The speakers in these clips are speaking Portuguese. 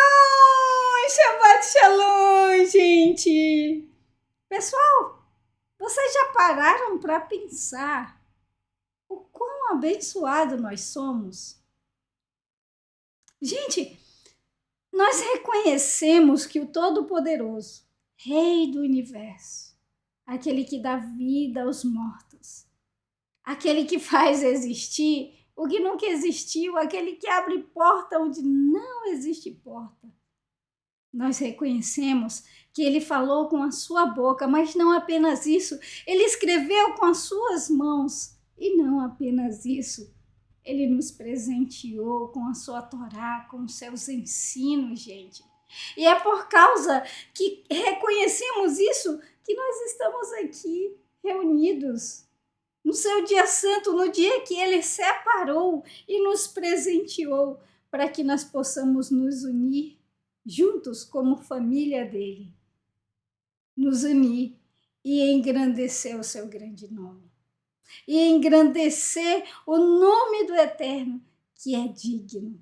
Shalom! Shabbat Shalom, gente! Pessoal, vocês já pararam para pensar o quão abençoado nós somos? Gente, nós reconhecemos que o Todo-Poderoso, Rei do Universo, aquele que dá vida aos mortos, aquele que faz existir o que nunca existiu, aquele que abre porta onde não existe porta. Nós reconhecemos que ele falou com a sua boca, mas não apenas isso, ele escreveu com as suas mãos. E não apenas isso, ele nos presenteou com a sua Torá, com os seus ensinos, gente. E é por causa que reconhecemos isso que nós estamos aqui reunidos no seu dia santo, no dia que ele separou e nos presenteou para que nós possamos nos unir juntos como família dele, nos unir e engrandecer o seu grande nome. E engrandecer o nome do Eterno, que é digno.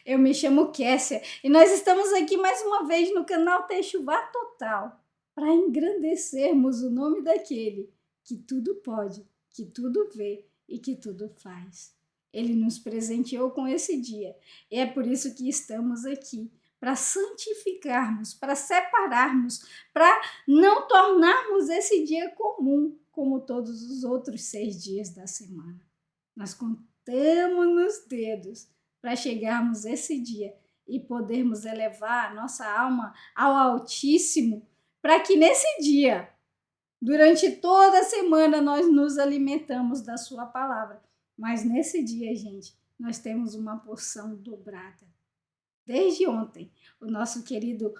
Eu me chamo Kessia e nós estamos aqui mais uma vez no canal Techuvá Total para engrandecermos o nome daquele que tudo pode, que tudo vê e que tudo faz. Ele nos presenteou com esse dia e é por isso que estamos aqui, para santificarmos, para separarmos, para não tornarmos esse dia comum, como todos os outros 6 dias da semana. Nós contamos nos dedos para chegarmos esse dia e podermos elevar a nossa alma ao Altíssimo, para que nesse dia, durante toda a semana, nós nos alimentamos da sua palavra. Mas nesse dia, gente, nós temos uma porção dobrada. Desde ontem, o nosso querido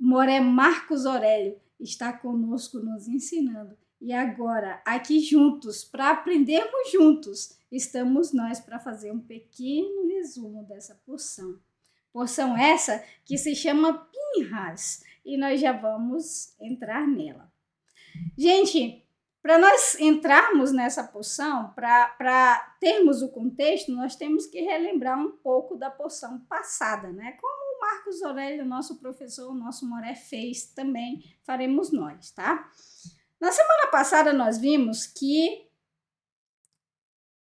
Moré Marcos Aurélio está conosco nos ensinando. E agora, aqui juntos, para aprendermos juntos, estamos nós para fazer um pequeno resumo dessa porção. Porção essa que se chama Pinhas, e nós já vamos entrar nela. Gente, para nós entrarmos nessa porção, para termos o contexto, nós temos que relembrar um pouco da porção passada, né? Como o Marcos Aurélio, nosso professor, o nosso Moré fez também, faremos nós, tá? Na semana passada nós vimos que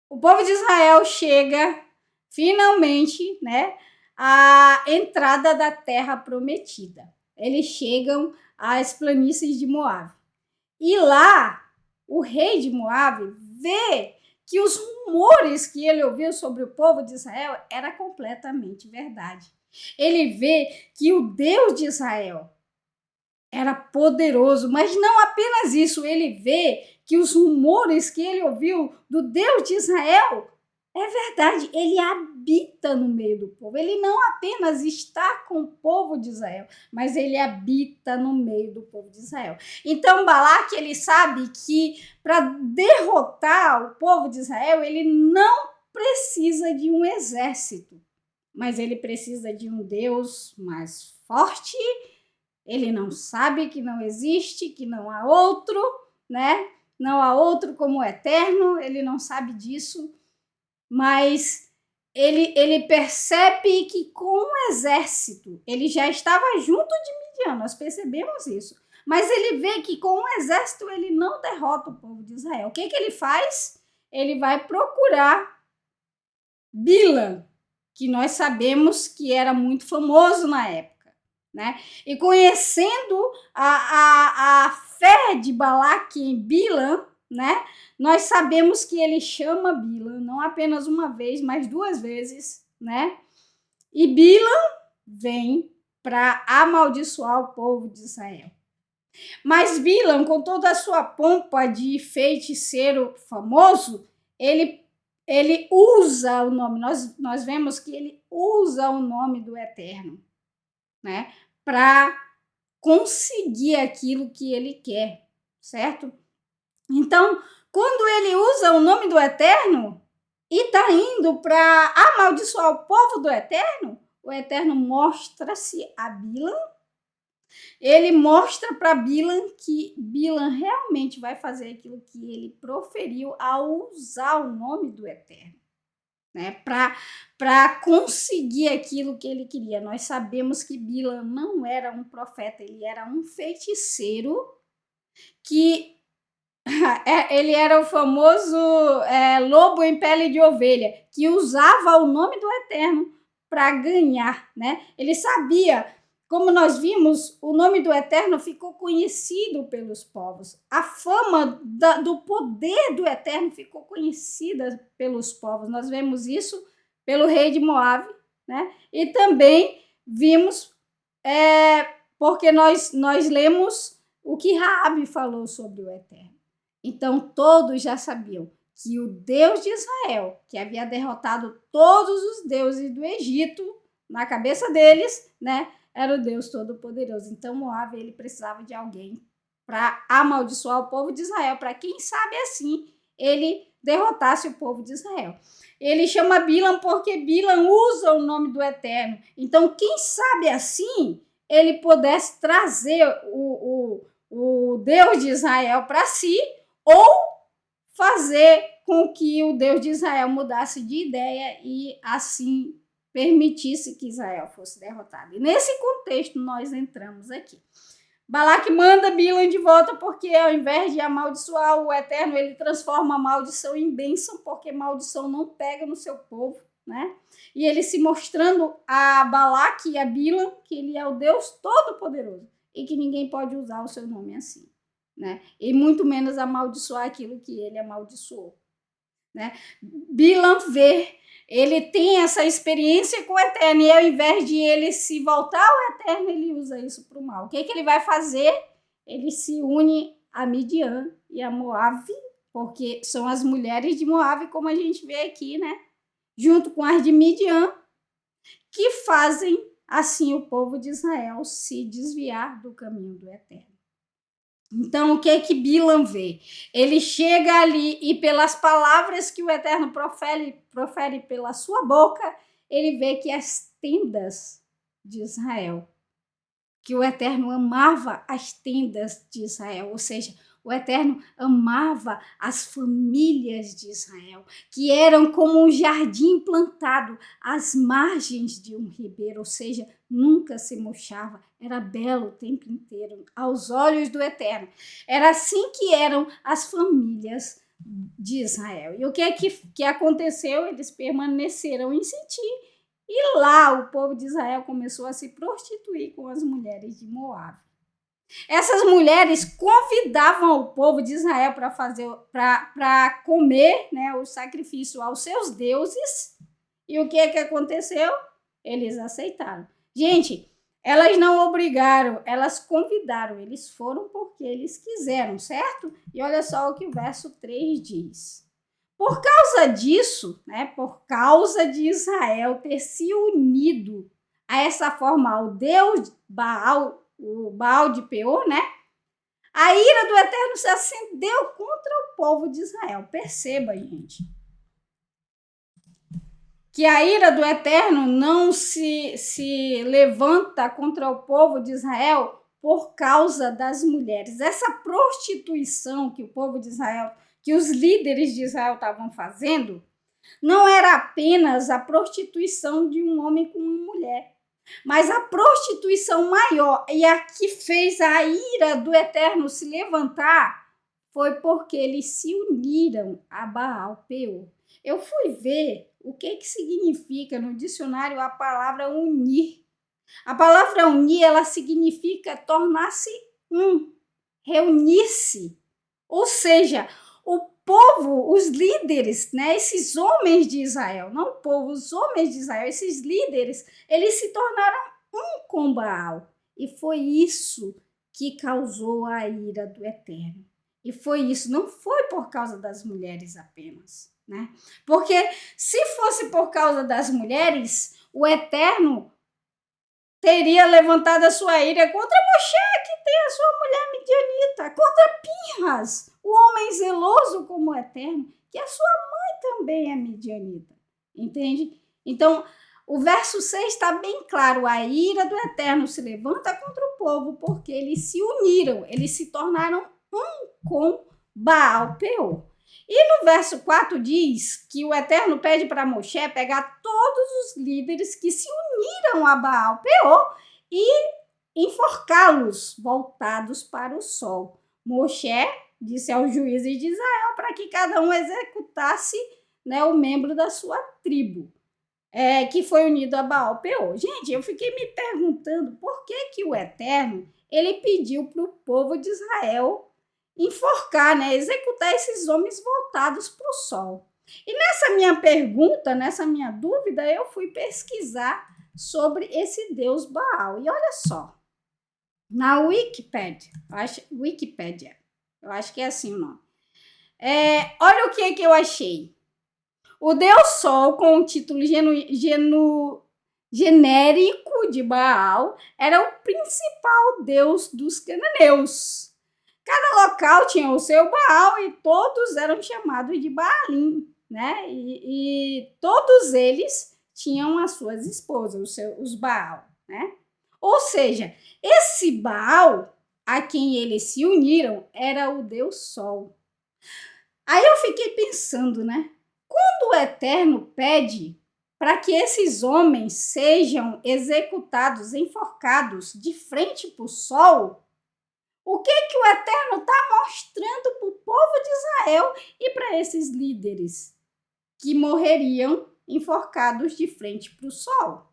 o povo de Israel chega finalmente, né, à entrada da terra prometida. Eles chegam às planícies de Moabe. E lá, o rei de Moabe vê que os rumores que ele ouviu sobre o povo de Israel era completamente verdade. Ele vê que o Deus de Israel era poderoso, mas não apenas isso, ele vê que os rumores que ele ouviu do Deus de Israel é verdade, ele habita no meio do povo. Ele não apenas está com o povo de Israel, mas ele habita no meio do povo de Israel. Então, Balaque, ele sabe que para derrotar o povo de Israel, ele não precisa de um exército, mas ele precisa de um Deus mais forte. Ele não sabe que não existe, que não há outro, né? Não há outro como o Eterno, ele não sabe disso. Mas ele percebe que com um exército, ele já estava junto de Midian, nós percebemos isso. Mas ele vê que com um exército ele não derrota o povo de Israel. O que ele faz? Ele vai procurar Bilam, que nós sabemos que era muito famoso na época, né? E conhecendo a fé de Balaque em Bilam, né? Nós sabemos que ele chama Bilam não apenas uma vez, mas 2 vezes, né? E Bilam vem para amaldiçoar o povo de Israel. Mas Bilam, com toda a sua pompa de feiticeiro famoso, ele usa o nome, nós vemos que ele usa o nome do Eterno, né? Para conseguir aquilo que ele quer, certo? Então, quando ele usa o nome do Eterno e está indo para amaldiçoar o povo do Eterno, o Eterno mostra-se a Bilam. Ele mostra para Bilam que Bilam realmente vai fazer aquilo que ele proferiu ao usar o nome do Eterno. né, para conseguir aquilo que ele queria. Nós sabemos que Bilam não era um profeta, ele era um feiticeiro que ele era o famoso lobo em pele de ovelha, que usava o nome do Eterno para ganhar, né? Ele sabia, como nós vimos, o nome do Eterno ficou conhecido pelos povos. A fama do poder do Eterno ficou conhecida pelos povos. Nós vemos isso pelo rei de Moabe, né? E também vimos, porque nós lemos o que Raabe falou sobre o Eterno. Então, todos já sabiam que o Deus de Israel, que havia derrotado todos os deuses do Egito, na cabeça deles, né, era o Deus Todo-Poderoso. Então, Moabe, ele precisava de alguém para amaldiçoar o povo de Israel, para quem sabe assim ele derrotasse o povo de Israel. Ele chama Bilam porque Bilam usa o nome do Eterno. Então, quem sabe assim ele pudesse trazer o Deus de Israel para si, ou fazer com que o Deus de Israel mudasse de ideia e assim permitisse que Israel fosse derrotado. E nesse contexto nós entramos aqui. Balaque manda Bilam de volta porque ao invés de amaldiçoar o Eterno, ele transforma a maldição em bênção, porque maldição não pega no seu povo, né? E ele se mostrando a Balaque e a Bilam que ele é o Deus Todo-Poderoso e que ninguém pode usar o seu nome assim, né? E muito menos amaldiçoar aquilo que ele amaldiçoou, né? Bilam vê, ele tem essa experiência com o Eterno e ao invés de ele se voltar ao Eterno, ele usa isso para o mal. O que ele vai fazer? Ele se une a Midian e a Moabe, porque são as mulheres de Moabe, como a gente vê aqui, né? Junto com as de Midian, que fazem assim o povo de Israel se desviar do caminho do Eterno. Então, o que Bilam vê? Ele chega ali e pelas palavras que o Eterno profere pela sua boca, ele vê que as tendas de Israel, que o Eterno amava as tendas de Israel, ou seja, o Eterno amava as famílias de Israel, que eram como um jardim plantado às margens de um ribeiro, ou seja, nunca se murchava, era belo o tempo inteiro, aos olhos do Eterno. Era assim que eram as famílias de Israel. E o que aconteceu? Eles permaneceram em Sitim, e lá o povo de Israel começou a se prostituir com as mulheres de Moabe. Essas mulheres convidavam o povo de Israel para comer, né, o sacrifício aos seus deuses. E o que aconteceu? Eles aceitaram. Gente, elas não obrigaram, elas convidaram. Eles foram porque eles quiseram, certo? E olha só o que o verso 3 diz. Por causa disso, né, por causa de Israel ter se unido a essa forma ao Deus Baal, o Baal de Peor, né? A ira do Eterno se acendeu contra o povo de Israel. Perceba, gente, que a ira do Eterno não se levanta contra o povo de Israel por causa das mulheres. Essa prostituição que o povo de Israel, que os líderes de Israel estavam fazendo, não era apenas a prostituição de um homem com uma mulher, mas a prostituição maior e a que fez a ira do Eterno se levantar foi porque eles se uniram a Baal Peor. Eu fui ver o que significa no dicionário a palavra unir. A palavra unir, ela significa tornar-se um, reunir-se. Ou seja, o povo, os líderes, né, esses homens de Israel, não o povo, os homens de Israel, esses líderes, eles se tornaram um com Baal. E foi isso que causou a ira do Eterno. E foi isso, não foi por causa das mulheres apenas, né? Porque se fosse por causa das mulheres, o Eterno teria levantado a sua ira contra Moshe, que tem a sua mulher midianita, contra Pinhas, o homem zeloso como o Eterno, que a sua mãe também é midianita, entende? Então, o verso 6 está bem claro, a ira do Eterno se levanta contra o povo porque eles se uniram, eles se tornaram um com Baal Peor. E no verso 4 diz que o Eterno pede para Moshe pegar todos os líderes que se uniram a Baal-Peor e enforcá-los voltados para o sol. Moshe disse aos juízes de Israel para que cada um executasse, né, o membro da sua tribo, que foi unido a Baal-Peor. Gente, eu fiquei me perguntando por que o Eterno ele pediu para o povo de Israel enforcar, né, executar esses homens voltados para o sol. E nessa minha pergunta, nessa minha dúvida, eu fui pesquisar sobre esse deus Baal. E olha só, na Wikipédia, eu acho que é assim o nome. Olha o que eu achei. O deus Sol, com o título genérico de Baal, era o principal deus dos cananeus. Cada local tinha o seu Baal e todos eram chamados de Baalim, né? E todos eles tinham as suas esposas, os Baal, né? Ou seja, esse Baal a quem eles se uniram era o Deus Sol. Aí eu fiquei pensando, né? Quando o Eterno pede para que esses homens sejam executados, enforcados de frente para o sol, o que o Eterno está mostrando para o povo de Israel e para esses líderes que morreriam enforcados de frente para o sol?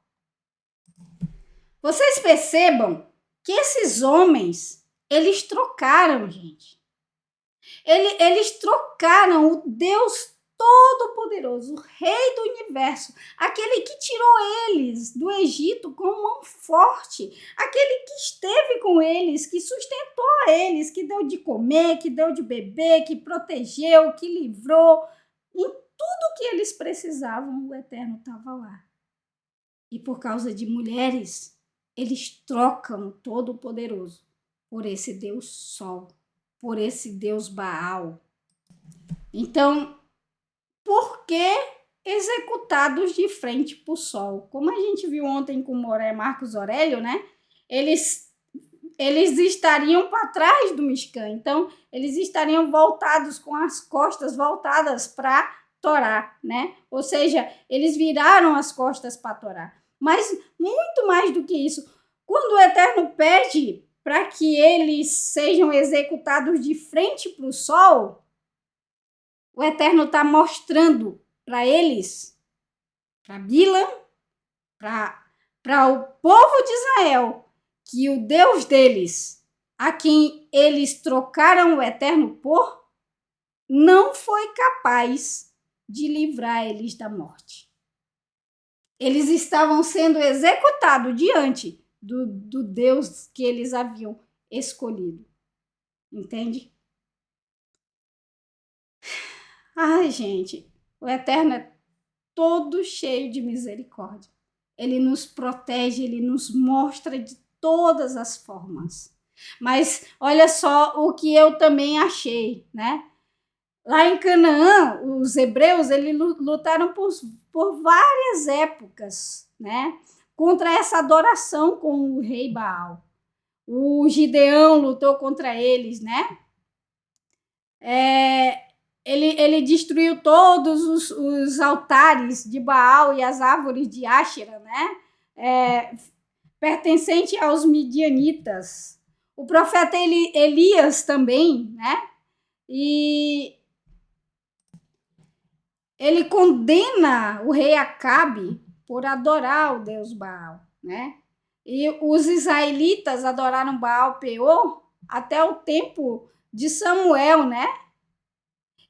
Vocês percebam que esses homens, eles trocaram, gente. Eles trocaram o Deus Todo-Poderoso, o Rei do Universo, aquele que tirou eles do Egito com mão forte, aquele que esteve com eles, que sustentou eles, que deu de comer, que deu de beber, que protegeu, que livrou. Em tudo que eles precisavam, o Eterno estava lá. E por causa de mulheres, eles trocam o Todo-Poderoso por esse Deus Sol, por esse Deus Baal. Então, por que executados de frente para o sol? Como a gente viu ontem com o Marcos Aurélio, né? Eles estariam para trás do Mishkan. Então, eles estariam voltados, com as costas voltadas para Torá, né? Ou seja, eles viraram as costas para Torá. Mas, muito mais do que isso, quando o Eterno pede para que eles sejam executados de frente para o sol, o Eterno está mostrando para eles, para Bilam, para o povo de Israel, que o Deus deles, a quem eles trocaram o Eterno por, não foi capaz de livrar eles da morte. Eles estavam sendo executados diante do Deus que eles haviam escolhido. Entende? Ai, gente, o Eterno é todo cheio de misericórdia. Ele nos protege, ele nos mostra de todas as formas. Mas olha só o que eu também achei, né? Lá em Canaã, os hebreus eles lutaram por várias épocas, né? Contra essa adoração com o rei Baal. O Gideão lutou contra eles, né? Ele destruiu todos os altares de Baal e as árvores de Áshera, né? Pertencente aos midianitas. O profeta Elias também, né? E ele condena o rei Acabe por adorar o deus Baal, né? E os israelitas adoraram Baal-Peor até o tempo de Samuel, né?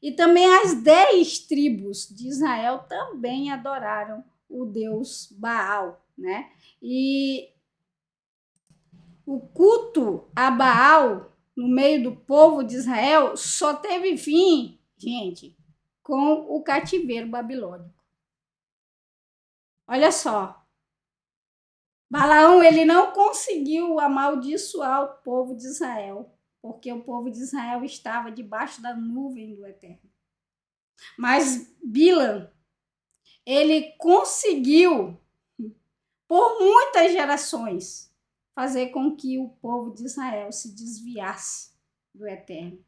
E também as 10 tribos de Israel também adoraram o deus Baal, né? E o culto a Baal no meio do povo de Israel só teve fim, gente, com o cativeiro babilônico. Olha só, Balaão ele não conseguiu amaldiçoar o povo de Israel, porque o povo de Israel estava debaixo da nuvem do Eterno. Mas Bilam, ele conseguiu, por muitas gerações, fazer com que o povo de Israel se desviasse do Eterno.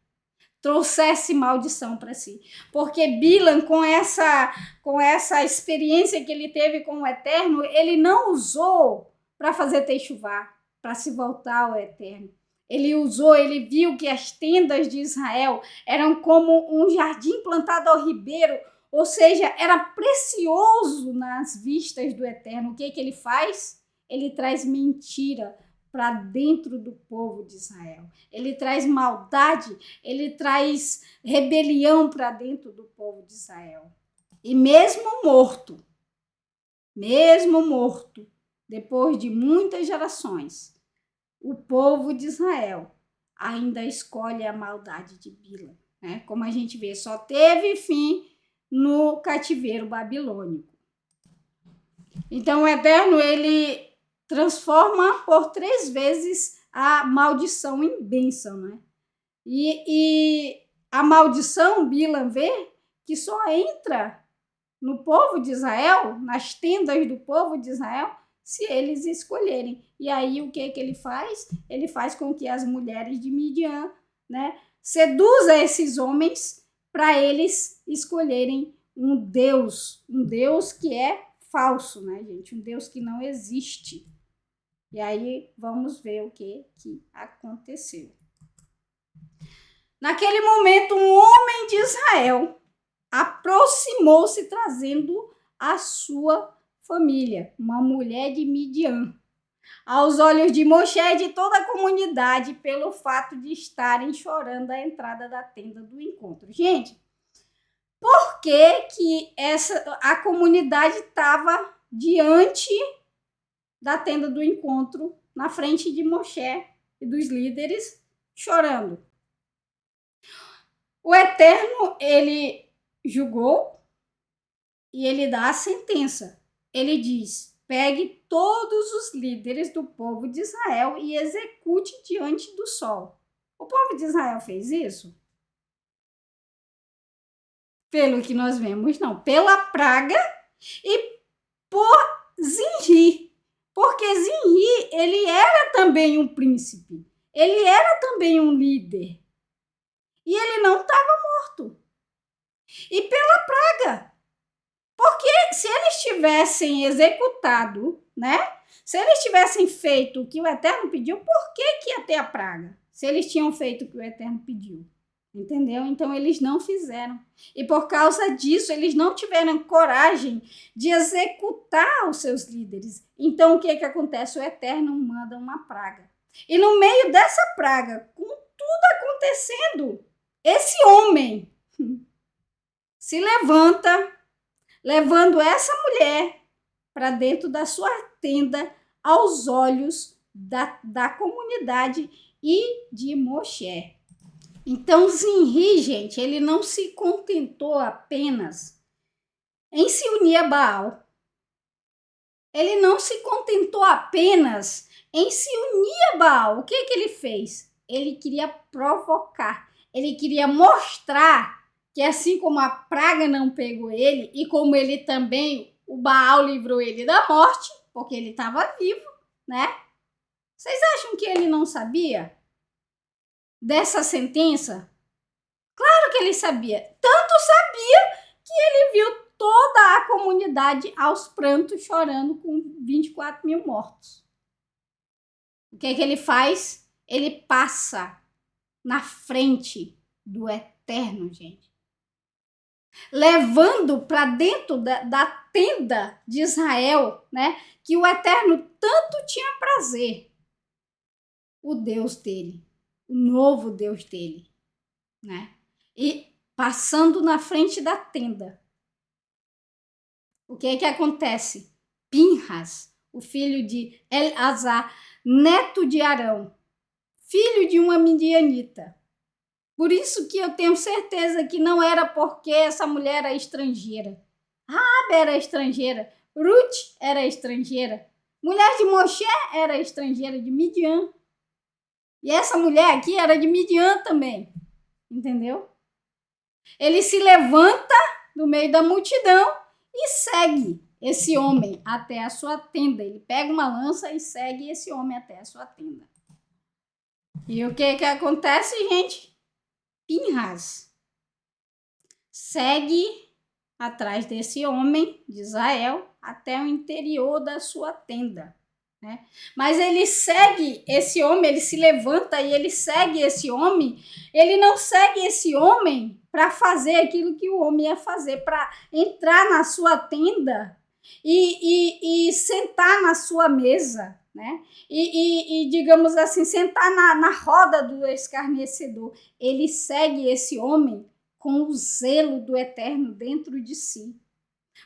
trouxesse maldição para si. Porque Bilam, com essa experiência que ele teve com o Eterno, ele não usou para fazer techuvá, para se voltar ao Eterno. Ele viu que as tendas de Israel eram como um jardim plantado ao ribeiro, ou seja, era precioso nas vistas do Eterno. O que ele faz? Ele traz mentira para dentro do povo de Israel. Ele traz maldade, ele traz rebelião para dentro do povo de Israel. E mesmo morto, depois de muitas gerações, o povo de Israel ainda escolhe a maldade de Bilam, né? Como a gente vê, só teve fim no cativeiro babilônico. Então o Eterno, ele transforma por 3 vezes a maldição em bênção, né? E a maldição, Bilam vê que só entra no povo de Israel, nas tendas do povo de Israel, se eles escolherem. E aí o que ele faz? Ele faz com que as mulheres de Midian, né, seduza esses homens para eles escolherem um Deus que é falso, né, gente? Um Deus que não existe. E aí vamos ver o que aconteceu. Naquele momento, um homem de Israel aproximou-se trazendo a sua família, uma mulher de Midian, aos olhos de Moshe e de toda a comunidade, pelo fato de estarem chorando à entrada da tenda do encontro. Gente, por que a comunidade estava diante da tenda do encontro, na frente de Moshe e dos líderes, chorando? O Eterno, ele julgou e ele dá a sentença. Ele diz: pegue todos os líderes do povo de Israel e execute diante do sol. O povo de Israel fez isso? Pelo que nós vemos, não. Pela praga e por Zinri. Porque Zinri, ele era também um príncipe. Ele era também um líder. E ele não estava morto. E pela praga. Porque se eles tivessem executado, né? Se eles tivessem feito o que o Eterno pediu, por que ia ter a praga? Se eles tinham feito o que o Eterno pediu. Entendeu? Então eles não fizeram. E por causa disso, eles não tiveram coragem de executar os seus líderes. Então o que acontece? O Eterno manda uma praga. E no meio dessa praga, com tudo acontecendo, esse homem se levanta, levando essa mulher para dentro da sua tenda, aos olhos da comunidade e de Moshe. Então, Zinri, gente, ele não se contentou apenas em se unir a Baal. Ele não se contentou apenas em se unir a Baal. O que ele fez? Ele queria provocar. Ele queria mostrar que assim como a praga não pegou ele, e como ele também, o Baal livrou ele da morte, porque ele estava vivo, né? Vocês acham que ele não sabia dessa sentença? Claro que ele sabia. Tanto sabia que ele viu toda a comunidade aos prantos chorando com 24 mil mortos. O que ele faz? Ele passa na frente do Eterno, gente. Levando para dentro da tenda de Israel, né, que o Eterno tanto tinha prazer, o Deus dele, o novo Deus dele, né? E passando na frente da tenda, o que acontece? Pinhas, o filho de Eleazar, neto de Arão, filho de uma midianita. Por isso que eu tenho certeza que não era porque essa mulher era estrangeira. Raabe era estrangeira, Ruth era estrangeira, mulher de Moshe era estrangeira, de Midian. E essa mulher aqui era de Midian também, entendeu? Ele se levanta no meio da multidão e segue esse homem até a sua tenda. Ele pega uma lança e segue esse homem até a sua tenda. E o que acontece, gente? Pinhas segue atrás desse homem de Israel até o interior da sua tenda, né? Mas ele segue esse homem, ele se levanta e ele segue esse homem. Ele não segue esse homem para fazer aquilo que o homem ia fazer, para entrar na sua tenda e sentar na sua mesa, né? Digamos assim, sentar na roda do escarnecedor. Ele segue esse homem com o zelo do Eterno dentro de si.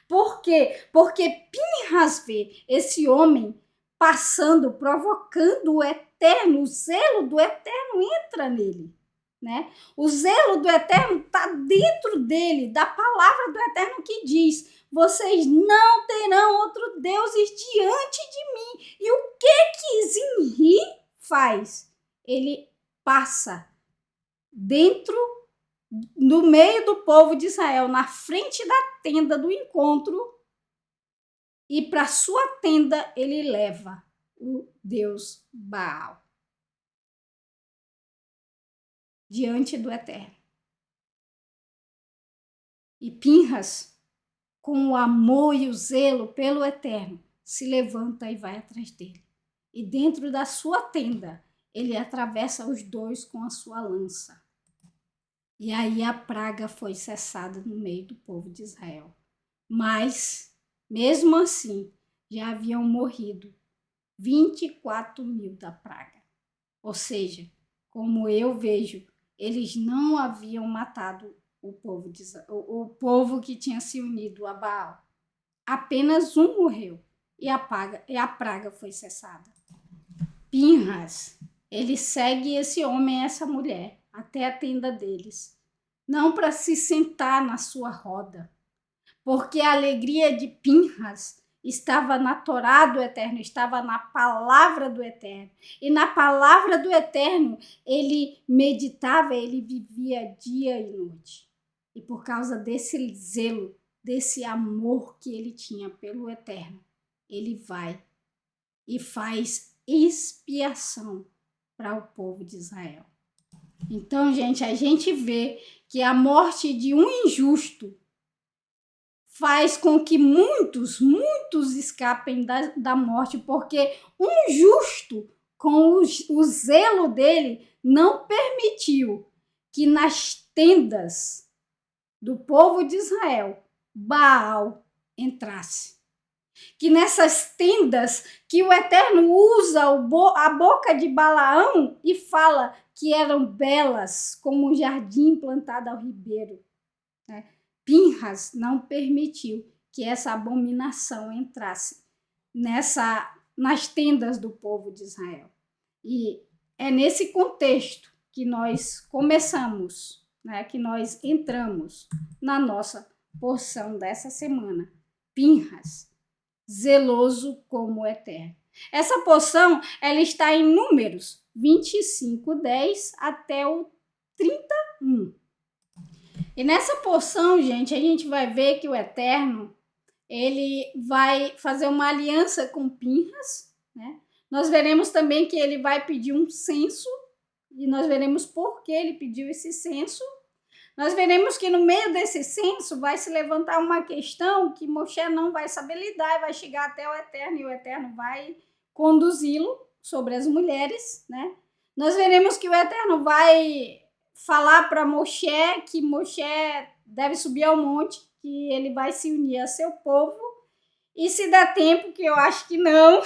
Por quê? Porque Pinhas vê esse homem passando, provocando o Eterno, o zelo do Eterno entra nele, né? O zelo do Eterno está dentro dele, da palavra do Eterno que diz: vocês não terão outro deuses diante de mim. E o que Zinri faz? Ele passa dentro, no meio do povo de Israel, na frente da tenda do encontro, e para sua tenda ele leva o Deus Baal diante do Eterno. E Pinhas, com o amor e o zelo pelo Eterno, se levanta e vai atrás dele. E dentro da sua tenda, ele atravessa os dois com a sua lança. E aí a praga foi cessada no meio do povo de Israel. Mas, mesmo assim, já haviam morrido 24.000 da praga. Ou seja, como eu vejo, eles não haviam matado o povo que tinha se unido a Baal. Apenas um morreu e a praga foi cessada. Pinhas, ele segue esse homem e essa mulher até a tenda deles, não para se sentar na sua roda, porque a alegria de Pinhas estava na Torá do Eterno, estava na palavra do Eterno. E na palavra do Eterno, ele meditava, ele vivia dia e noite. E por causa desse zelo, desse amor que ele tinha pelo Eterno, ele vai e faz expiação para o povo de Israel. Então, gente, a gente vê que a morte de um injusto faz com que muitos escapem da morte, porque um justo, com o zelo dele, não permitiu que nas tendas do povo de Israel, Baal entrasse. Que nessas tendas que o Eterno usa a boca de Balaão e fala que eram belas como um jardim plantado ao ribeiro, né? Pinhas não permitiu que essa abominação entrasse nas tendas do povo de Israel. E é nesse contexto que nós começamos, né, que nós entramos na nossa porção dessa semana. Pinhas, zeloso como o Eterno. Essa porção, ela está em Números 25:10 até o 31. E nessa porção, gente, a gente vai ver que o Eterno, ele vai fazer uma aliança com Pinhas, né? Nós veremos também que ele vai pedir um censo, e nós veremos por que ele pediu esse censo. Nós veremos que no meio desse censo vai se levantar uma questão que Moshe não vai saber lidar e vai chegar até o Eterno, e o Eterno vai conduzi-lo sobre as mulheres, né? Nós veremos que o Eterno vai falar para Moshe que Moshe deve subir ao monte, que ele vai se unir a seu povo, e se der tempo, que eu acho que não,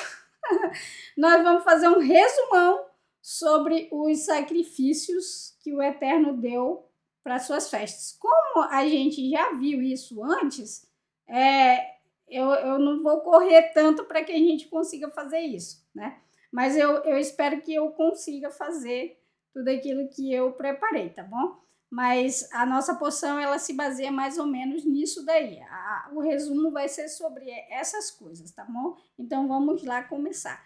nós vamos fazer um resumão sobre os sacrifícios que o Eterno deu para suas festas. Como a gente já viu isso antes, eu não vou correr tanto para que a gente consiga fazer isso, né? Mas eu espero que eu consiga fazer tudo aquilo que eu preparei, tá bom? Mas a nossa porção, ela se baseia mais ou menos nisso daí. O resumo vai ser sobre essas coisas, tá bom? Então, vamos lá começar.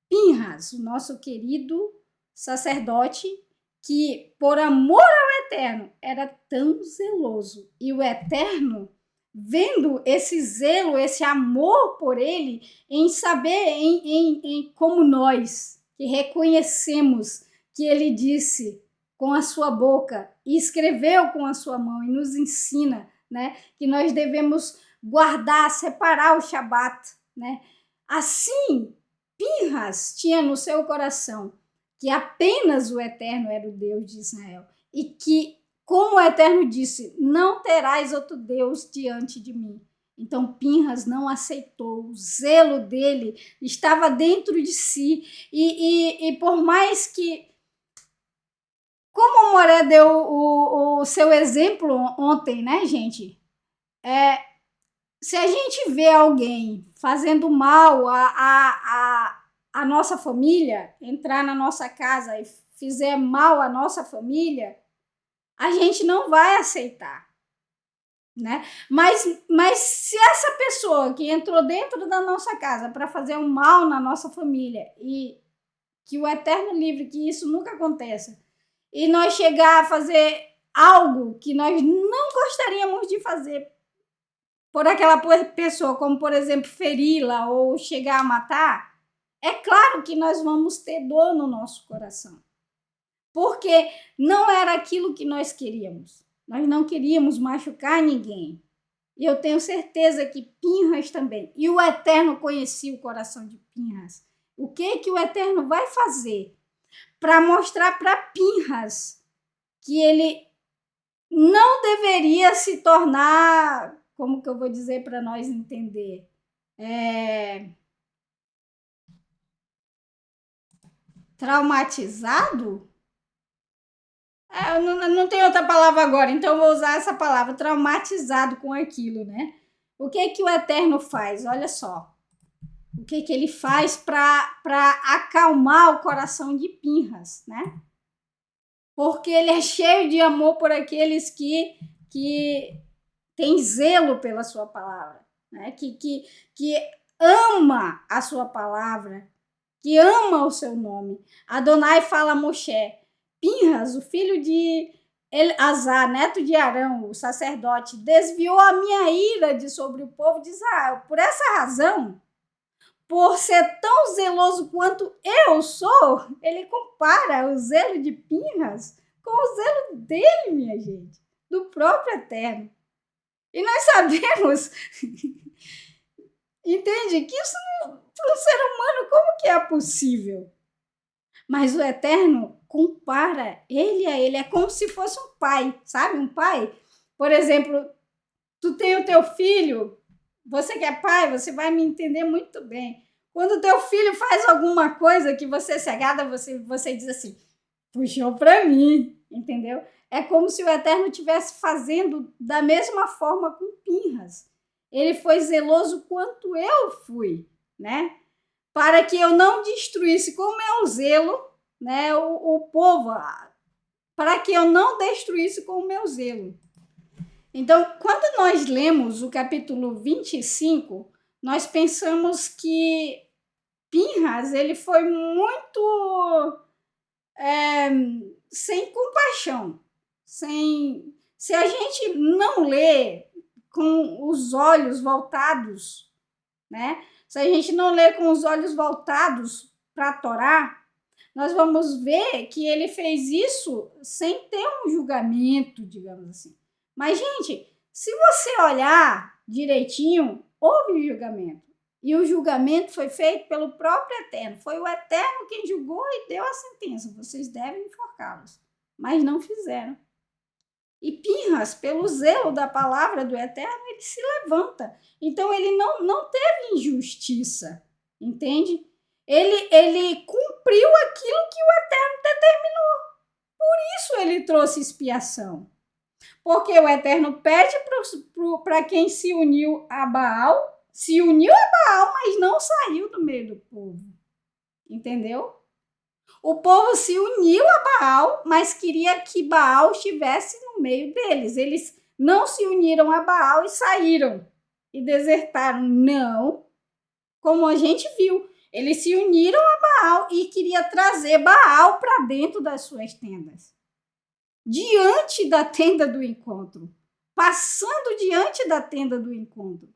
Pinhas, o nosso querido sacerdote, que por amor ao Eterno era tão zeloso. E o Eterno, vendo esse zelo, esse amor por ele, em saber, como nós, que reconhecemos que ele disse, com a sua boca e escreveu com a sua mão e nos ensina, né, que nós devemos guardar, separar o Shabat, né? Assim, Pinhas tinha no seu coração que apenas o Eterno era o Deus de Israel e que, como o Eterno disse, não terás outro Deus diante de mim. Então Pinhas não aceitou, o zelo dele estava dentro de si e por mais que, como o Moré deu o seu exemplo ontem, né, gente? Se a gente vê alguém fazendo mal a nossa família, entrar na nossa casa e fizer mal à nossa família, a gente não vai aceitar, né? Mas se essa pessoa que entrou dentro da nossa casa para fazer um mal na nossa família, e que o Eterno livre que isso nunca aconteça, e nós chegar a fazer algo que nós não gostaríamos de fazer por aquela pessoa, como por exemplo feri-la ou chegar a matar, é claro que nós vamos ter dor no nosso coração, porque não era aquilo que nós queríamos. Nós não queríamos machucar ninguém. E eu tenho certeza que Pinhas também. E o Eterno conhecia o coração de Pinhas. O que o Eterno vai fazer para mostrar para Pinhas que ele não deveria se tornar, como que eu vou dizer para nós entender? Traumatizado? Eu não tenho outra palavra agora, então eu vou usar essa palavra, traumatizado com aquilo, né? O que o Eterno faz? Olha só. O que ele faz para acalmar o coração de Pinhas, né? Porque ele é cheio de amor por aqueles que têm zelo pela sua palavra, né? Que ama a sua palavra, que ama o seu nome. Adonai fala a Moshe: Pinhas, o filho de Eleazar, neto de Arão, o sacerdote, desviou a minha ira de sobre o povo de Israel. Por essa razão, por ser tão zeloso quanto eu sou, ele compara o zelo de Pinhas com o zelo dele, minha gente, do próprio Eterno. E nós sabemos, entende, que isso para um ser humano, como que é possível? Mas o Eterno compara ele a ele, é como se fosse um pai, sabe? Um pai, por exemplo, tu tem o teu filho, você que é pai, você vai me entender muito bem. Quando o teu filho faz alguma coisa que você se agrada, você diz assim, puxou para mim, entendeu? É como se o Eterno estivesse fazendo da mesma forma com Pinhas. Ele foi zeloso quanto eu fui, né? Para que eu não destruísse com o meu zelo, né, o povo, para que eu não destruísse com o meu zelo. Então, quando nós lemos o capítulo 25, nós pensamos que Pinhas ele foi muito sem compaixão. Se a gente não lê com os olhos voltados, né? Se a gente não lê com os olhos voltados para a Torá, nós vamos ver que ele fez isso sem ter um julgamento, digamos assim. Mas, gente, se você olhar direitinho, houve julgamento. E o julgamento foi feito pelo próprio Eterno. Foi o Eterno quem julgou e deu a sentença. Vocês devem enforcá-los. Mas não fizeram. E Pinhas, pelo zelo da palavra do Eterno, ele se levanta. Então, ele não teve injustiça, entende? Ele cumpriu aquilo que o Eterno determinou. Por isso ele trouxe expiação. Porque o Eterno pede para quem se uniu a Baal, se uniu a Baal, mas não saiu do meio do povo. Entendeu? O povo se uniu a Baal, mas queria que Baal estivesse no meio deles. Eles não se uniram a Baal e saíram e desertaram. Não, como a gente viu. Eles se uniram a Baal e queria trazer Baal para dentro das suas tendas. Diante da tenda do encontro. Passando diante da tenda do encontro.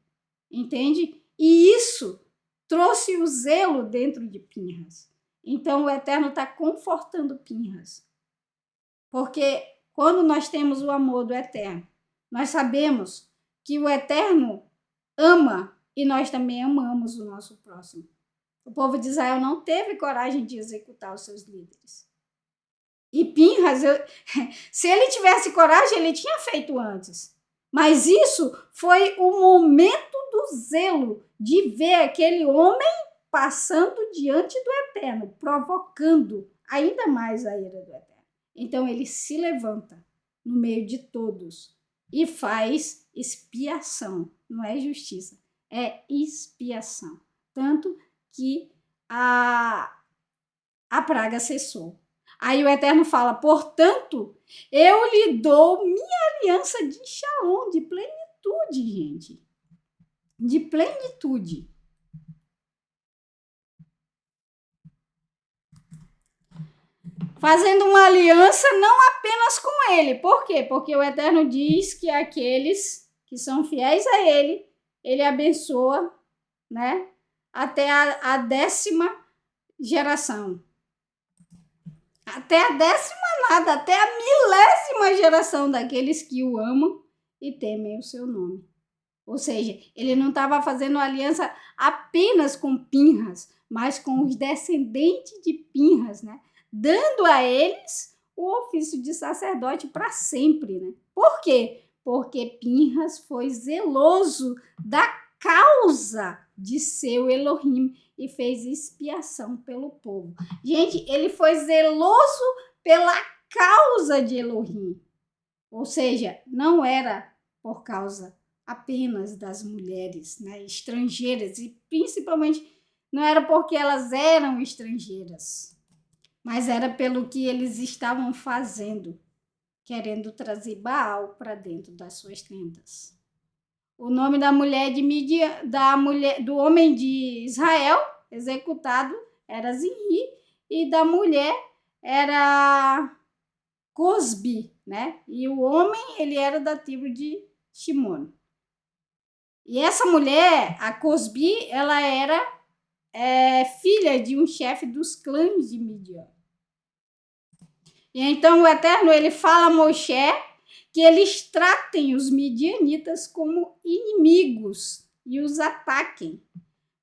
Entende? E isso trouxe o zelo dentro de Pinhas. Então, o Eterno está confortando Pinhas. Porque quando nós temos o amor do Eterno, nós sabemos que o Eterno ama e nós também amamos o nosso próximo. O povo de Israel não teve coragem de executar os seus líderes. E Pinhas, se ele tivesse coragem, ele tinha feito antes. Mas isso foi o momento do zelo, de ver aquele homem passando diante do Eterno, provocando ainda mais a ira do Eterno. Então ele se levanta no meio de todos e faz expiação. Não é justiça, é expiação. Tanto que a praga cessou. Aí o Eterno fala, portanto, eu lhe dou minha aliança de Shalom, de plenitude, gente. De plenitude. Fazendo uma aliança não apenas com ele. Por quê? Porque o Eterno diz que aqueles que são fiéis a ele abençoa, né? Até a 10ª geração. Até a 10ª nada, até a 1000ª geração daqueles que o amam e temem o seu nome. Ou seja, ele não estava fazendo aliança apenas com Pinhas, mas com os descendentes de Pinhas, né? Dando a eles o ofício de sacerdote para sempre, né? Por quê? Porque Pinhas foi zeloso da causa de seu Elohim e fez expiação pelo povo. Gente, ele foi zeloso pela causa de Elohim. Ou seja, não era por causa apenas das mulheres, né, estrangeiras, e principalmente não era porque elas eram estrangeiras, mas era pelo que eles estavam fazendo, querendo trazer Baal para dentro das suas tendas. O nome da mulher de Midian, do homem de Israel executado era Zinri, e da mulher era Cosbi, né? E o homem, ele era da tribo de Shimon. E essa mulher, a Cosbi, ela era filha de um chefe dos clãs de Midian. E então o Eterno, ele fala a Moshe que eles tratem os midianitas como inimigos e os ataquem,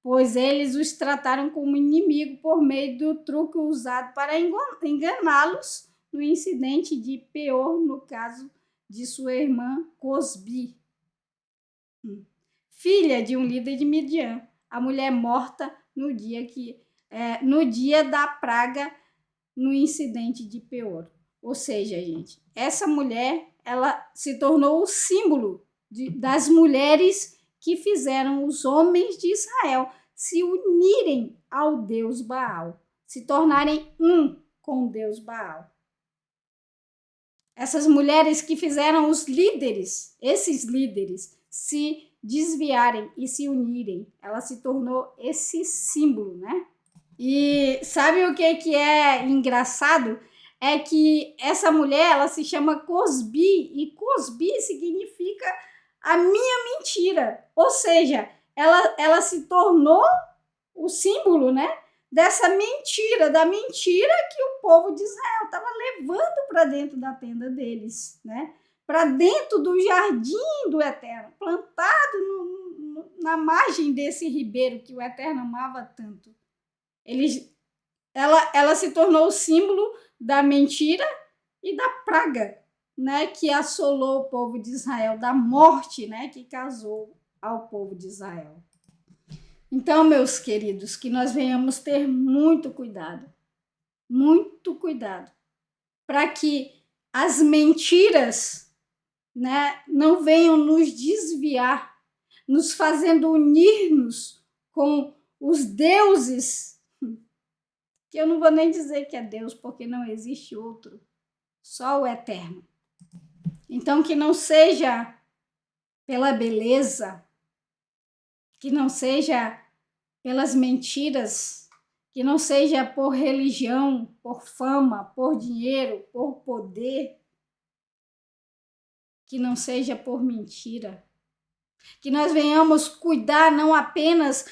pois eles os trataram como inimigo por meio do truque usado para enganá-los no incidente de Peor, no caso de sua irmã Cosbi, filha de um líder de Midian, a mulher morta no dia da praga, no incidente de Peor. Ou seja, gente, essa mulher, ela se tornou o símbolo das mulheres que fizeram os homens de Israel se unirem ao Deus Baal, se tornarem um com o Deus Baal. Essas mulheres que fizeram os líderes, esses líderes, se desviarem e se unirem, ela se tornou esse símbolo, né? E sabe o que é engraçado? É que essa mulher, ela se chama Cosbi, e Cosbi significa a minha mentira. Ou seja, ela se tornou o símbolo, né, dessa mentira, da mentira que o povo de Israel estava levando para dentro da tenda deles, né, para dentro do jardim do Eterno, plantado na margem desse ribeiro que o Eterno amava tanto. Ela se tornou o símbolo da mentira e da praga, né, que assolou o povo de Israel, da morte, né, que casou ao povo de Israel. Então, meus queridos, que nós venhamos ter muito cuidado, para que as mentiras, né, não venham nos desviar, nos fazendo unir-nos com os deuses, que eu não vou nem dizer que é Deus, porque não existe outro, só o Eterno. Então, que não seja pela beleza, que não seja pelas mentiras, que não seja por religião, por fama, por dinheiro, por poder, que não seja por mentira. Que nós venhamos cuidar não apenas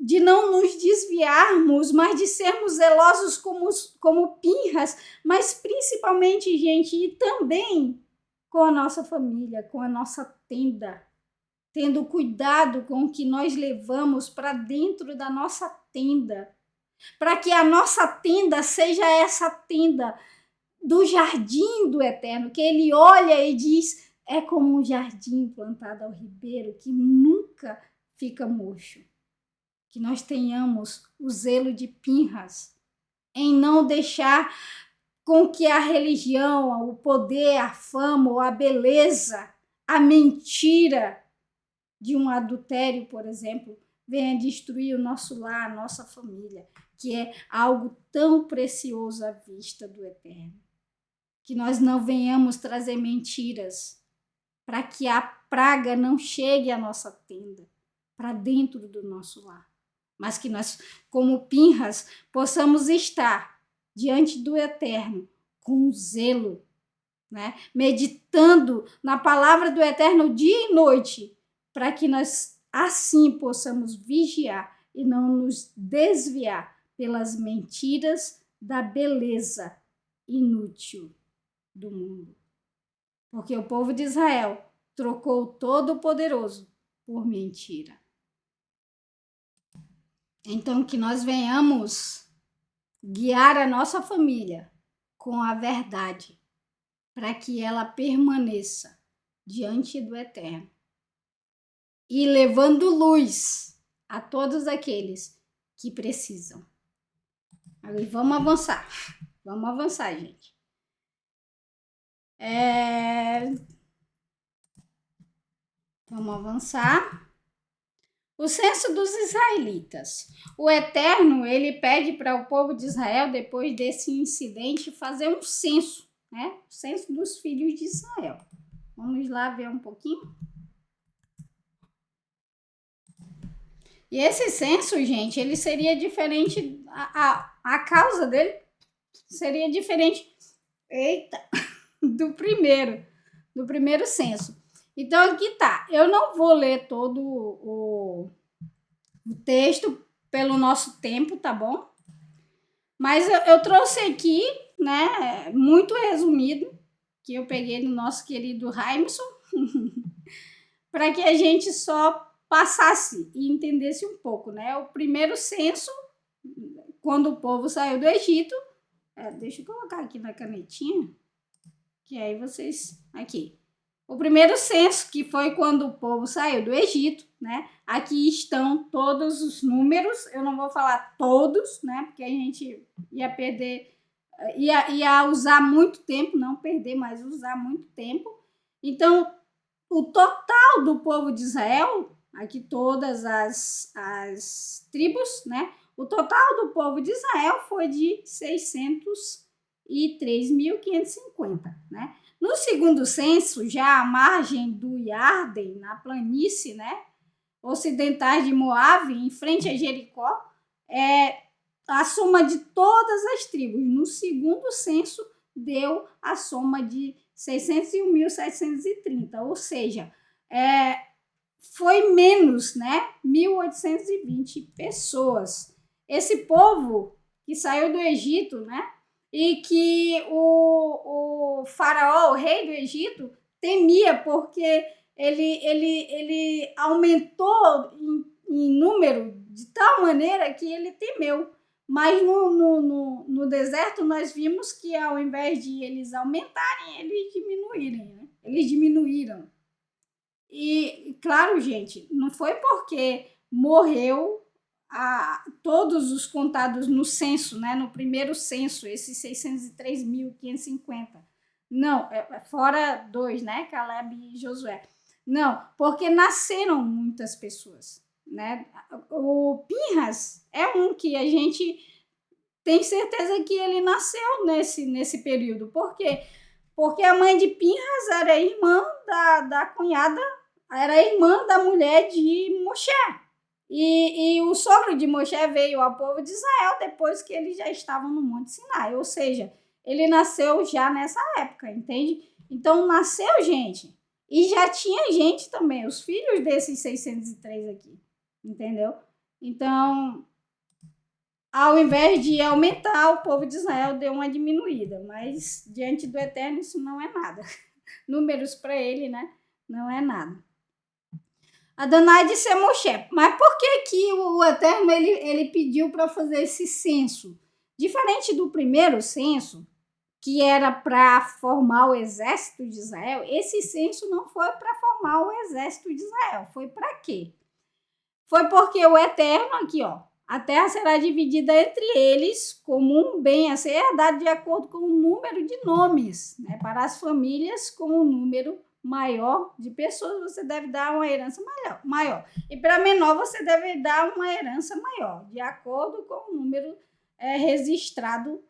de não nos desviarmos, mas de sermos zelosos como Pinhas, mas principalmente, gente, e também com a nossa família, com a nossa tenda, tendo cuidado com o que nós levamos para dentro da nossa tenda, para que a nossa tenda seja essa tenda do jardim do Eterno, que ele olha e diz, é como um jardim plantado ao ribeiro, que nunca fica murcho. Que nós tenhamos o zelo de Pinhas, em não deixar com que a religião, o poder, a fama ou a beleza, a mentira de um adultério, por exemplo, venha destruir o nosso lar, a nossa família, que é algo tão precioso à vista do Eterno. Que nós não venhamos trazer mentiras para que a praga não chegue à nossa tenda, para dentro do nosso lar. Mas que nós, como Pinhas, possamos estar diante do Eterno com zelo, né? Meditando na palavra do Eterno dia e noite, para que nós assim possamos vigiar e não nos desviar pelas mentiras da beleza inútil do mundo. Porque o povo de Israel trocou o Todo-Poderoso por mentira. Então, que nós venhamos guiar a nossa família com a verdade, para que ela permaneça diante do Eterno e levando luz a todos aqueles que precisam. Aí vamos avançar, gente. Vamos avançar. O censo dos israelitas. O Eterno, ele pede para o povo de Israel, depois desse incidente, fazer um censo, né? O censo dos filhos de Israel. Vamos lá ver um pouquinho. E esse censo, gente, ele seria diferente, a causa dele seria diferente, do primeiro censo. Então, aqui tá. Eu não vou ler todo o texto pelo nosso tempo, tá bom? Mas eu trouxe aqui, né, muito resumido, que eu peguei no nosso querido Raimson, para que a gente só passasse e entendesse um pouco, né? O primeiro censo, quando o povo saiu do Egito, deixa eu colocar aqui na canetinha, que aí vocês... Aqui. O primeiro censo, que foi quando o povo saiu do Egito, né? Aqui estão todos os números, eu não vou falar todos, né? Porque a gente ia perder, ia usar muito tempo, não perder, mas usar muito tempo. Então, o total do povo de Israel, aqui todas as tribos, né? O total do povo de Israel foi de 603.550, né? No segundo censo, já à margem do Iarden, na planície, né, ocidentais de Moabe, em frente a Jericó, a soma de todas as tribos. No segundo censo, deu a soma de 601.730, ou seja, foi menos, né, 1.820 pessoas. Esse povo que saiu do Egito, né, e que o faraó, o rei do Egito, temia, porque ele aumentou em número de tal maneira que ele temeu. Mas no deserto nós vimos que ao invés de eles aumentarem, eles diminuírem, né? Eles diminuíram. E, claro, gente, não foi porque morreu todos os contados no censo, né? No primeiro censo, esses 603.550. Não, fora 2, né? Caleb e Josué. Não, porque nasceram muitas pessoas, né? O Pinhas é um que a gente tem certeza que ele nasceu nesse período. Por quê? Porque a mãe de Pinhas era irmã da cunhada, era irmã da mulher de Moshe. E o sogro de Moshe veio ao povo de Israel depois que eles já estavam no Monte Sinai. Ou seja, ele nasceu já nessa época, entende? Então, nasceu gente. E já tinha gente também, os filhos desses 603 aqui, entendeu? Então, ao invés de aumentar, o povo de Israel deu uma diminuída, mas diante do Eterno isso não é nada. Números para ele, né? Não é nada. Adonai disse a Moshe, mas por que o Eterno ele pediu para fazer esse censo? Diferente do primeiro censo, que era para formar o exército de Israel, esse censo não foi para formar o exército de Israel. Foi para quê? Foi porque o Eterno, aqui ó, a terra será dividida entre eles como um bem a ser herdado de acordo com o número de nomes, né? Para as famílias com um número maior de pessoas, você deve dar uma herança maior. E para menor, você deve dar uma herança maior, de acordo com o número registrado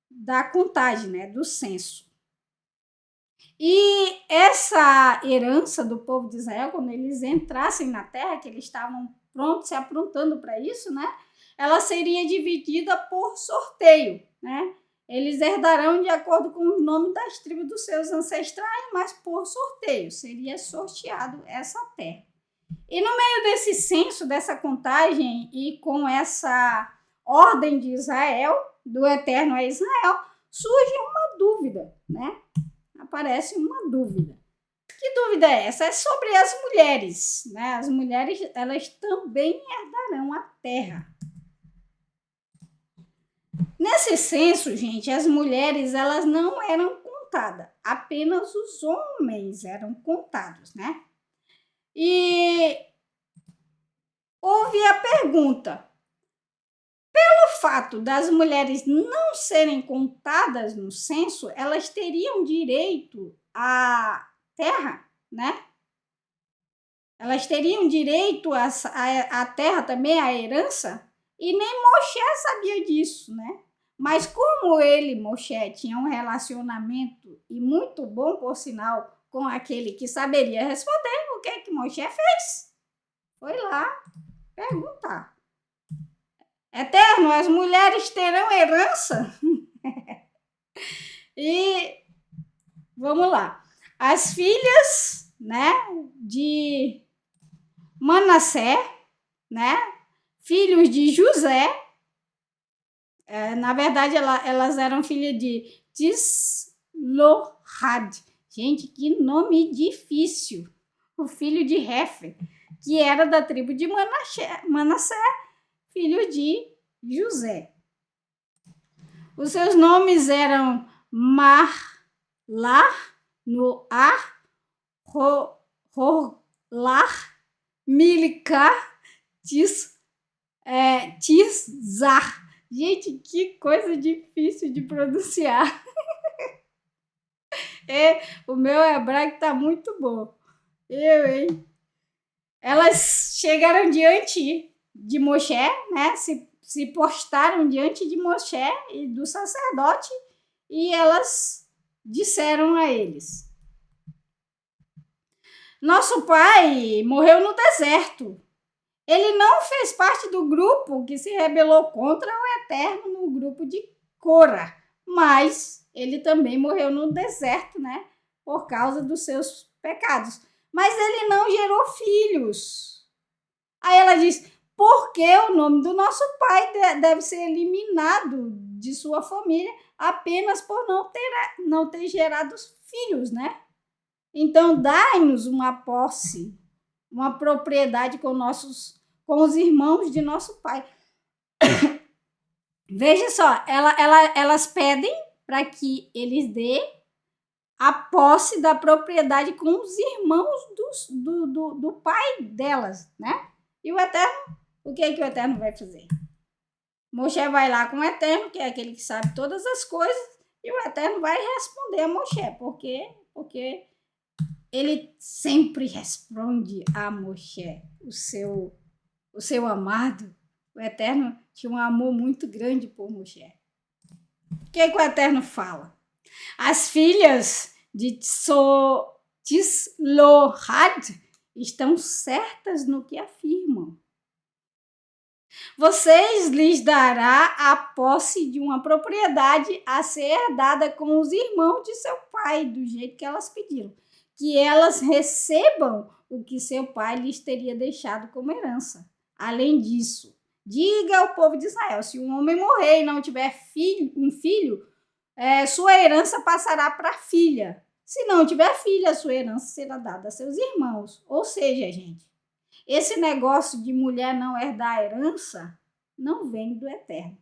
da contagem, né? Do censo. E essa herança do povo de Israel, quando eles entrassem na terra, que eles estavam prontos, se aprontando para isso, né? Ela seria dividida por sorteio, né? Eles herdarão de acordo com o nome das tribos dos seus ancestrais, mas por sorteio, seria sorteado essa terra. E no meio desse censo, dessa contagem e com essa ordem de Israel, do Eterno a Israel, surge uma dúvida, né? Aparece uma dúvida. Que dúvida é essa? É sobre as mulheres, né? As mulheres, elas também herdarão a terra. Nesse censo, gente, as mulheres, elas não eram contadas, apenas os homens eram contados, né? E houve a pergunta, pelo fato das mulheres não serem contadas no censo, elas teriam direito à terra, né? Elas teriam direito à terra também, à herança, e nem Moshe sabia disso, né? Mas como ele, Moshe, tinha um relacionamento, e muito bom, por sinal, com aquele que saberia responder, o que Moshe fez? Foi lá perguntar. Eterno, as mulheres terão herança? E vamos lá. As filhas, né, de Manassé, né, filhos de José, na verdade elas eram filhas de Tislohad. Gente, que nome difícil. O filho de Hefer, que era da tribo de Manassé, filho de José. Os seus nomes eram Mahlar, Noar, Horlar, Milcá, Tizar. Gente, que coisa difícil de pronunciar. O meu hebraico tá muito bom. Hein? Elas chegaram diante de Moshe, né? Se postaram diante de Moshe e do sacerdote, e elas disseram a eles: nosso pai morreu no deserto. Ele não fez parte do grupo que se rebelou contra o Eterno no grupo de Cora, mas ele também morreu no deserto, né? Por causa dos seus pecados. Mas ele não gerou filhos. Aí ela diz, porque o nome do nosso pai deve ser eliminado de sua família apenas por não ter gerado filhos, né? Então, dai-nos uma posse, uma propriedade com os irmãos de nosso pai. Veja só, elas pedem para que eles dê a posse da propriedade com os irmãos do pai delas, né? E o Eterno, o que o Eterno vai fazer? Moshe vai lá com o Eterno, que é aquele que sabe todas as coisas, e o Eterno vai responder a Moshe, porque ele sempre responde a Moshe, o seu amado. O Eterno tinha um amor muito grande por Moshe. O que o Eterno fala? As filhas de Tislohad estão certas no que afirmam. Vocês lhes dará a posse de uma propriedade a ser herdada com os irmãos de seu pai, do jeito que elas pediram. Que elas recebam o que seu pai lhes teria deixado como herança. Além disso, diga ao povo de Israel, se um homem morrer e não tiver um filho, sua herança passará para a filha. Se não tiver filha, sua herança será dada a seus irmãos. Ou seja, gente, esse negócio de mulher não herdar a herança não vem do Eterno.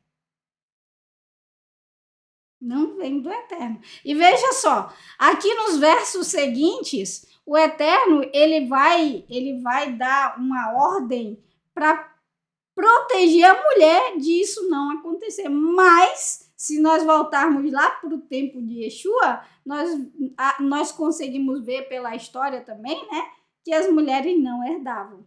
Não vem do Eterno. E veja só, aqui nos versos seguintes, o Eterno ele vai dar uma ordem para proteger a mulher disso não acontecer. Mas, se nós voltarmos lá para o tempo de Yeshua, nós conseguimos ver pela história também, né, que as mulheres não herdavam.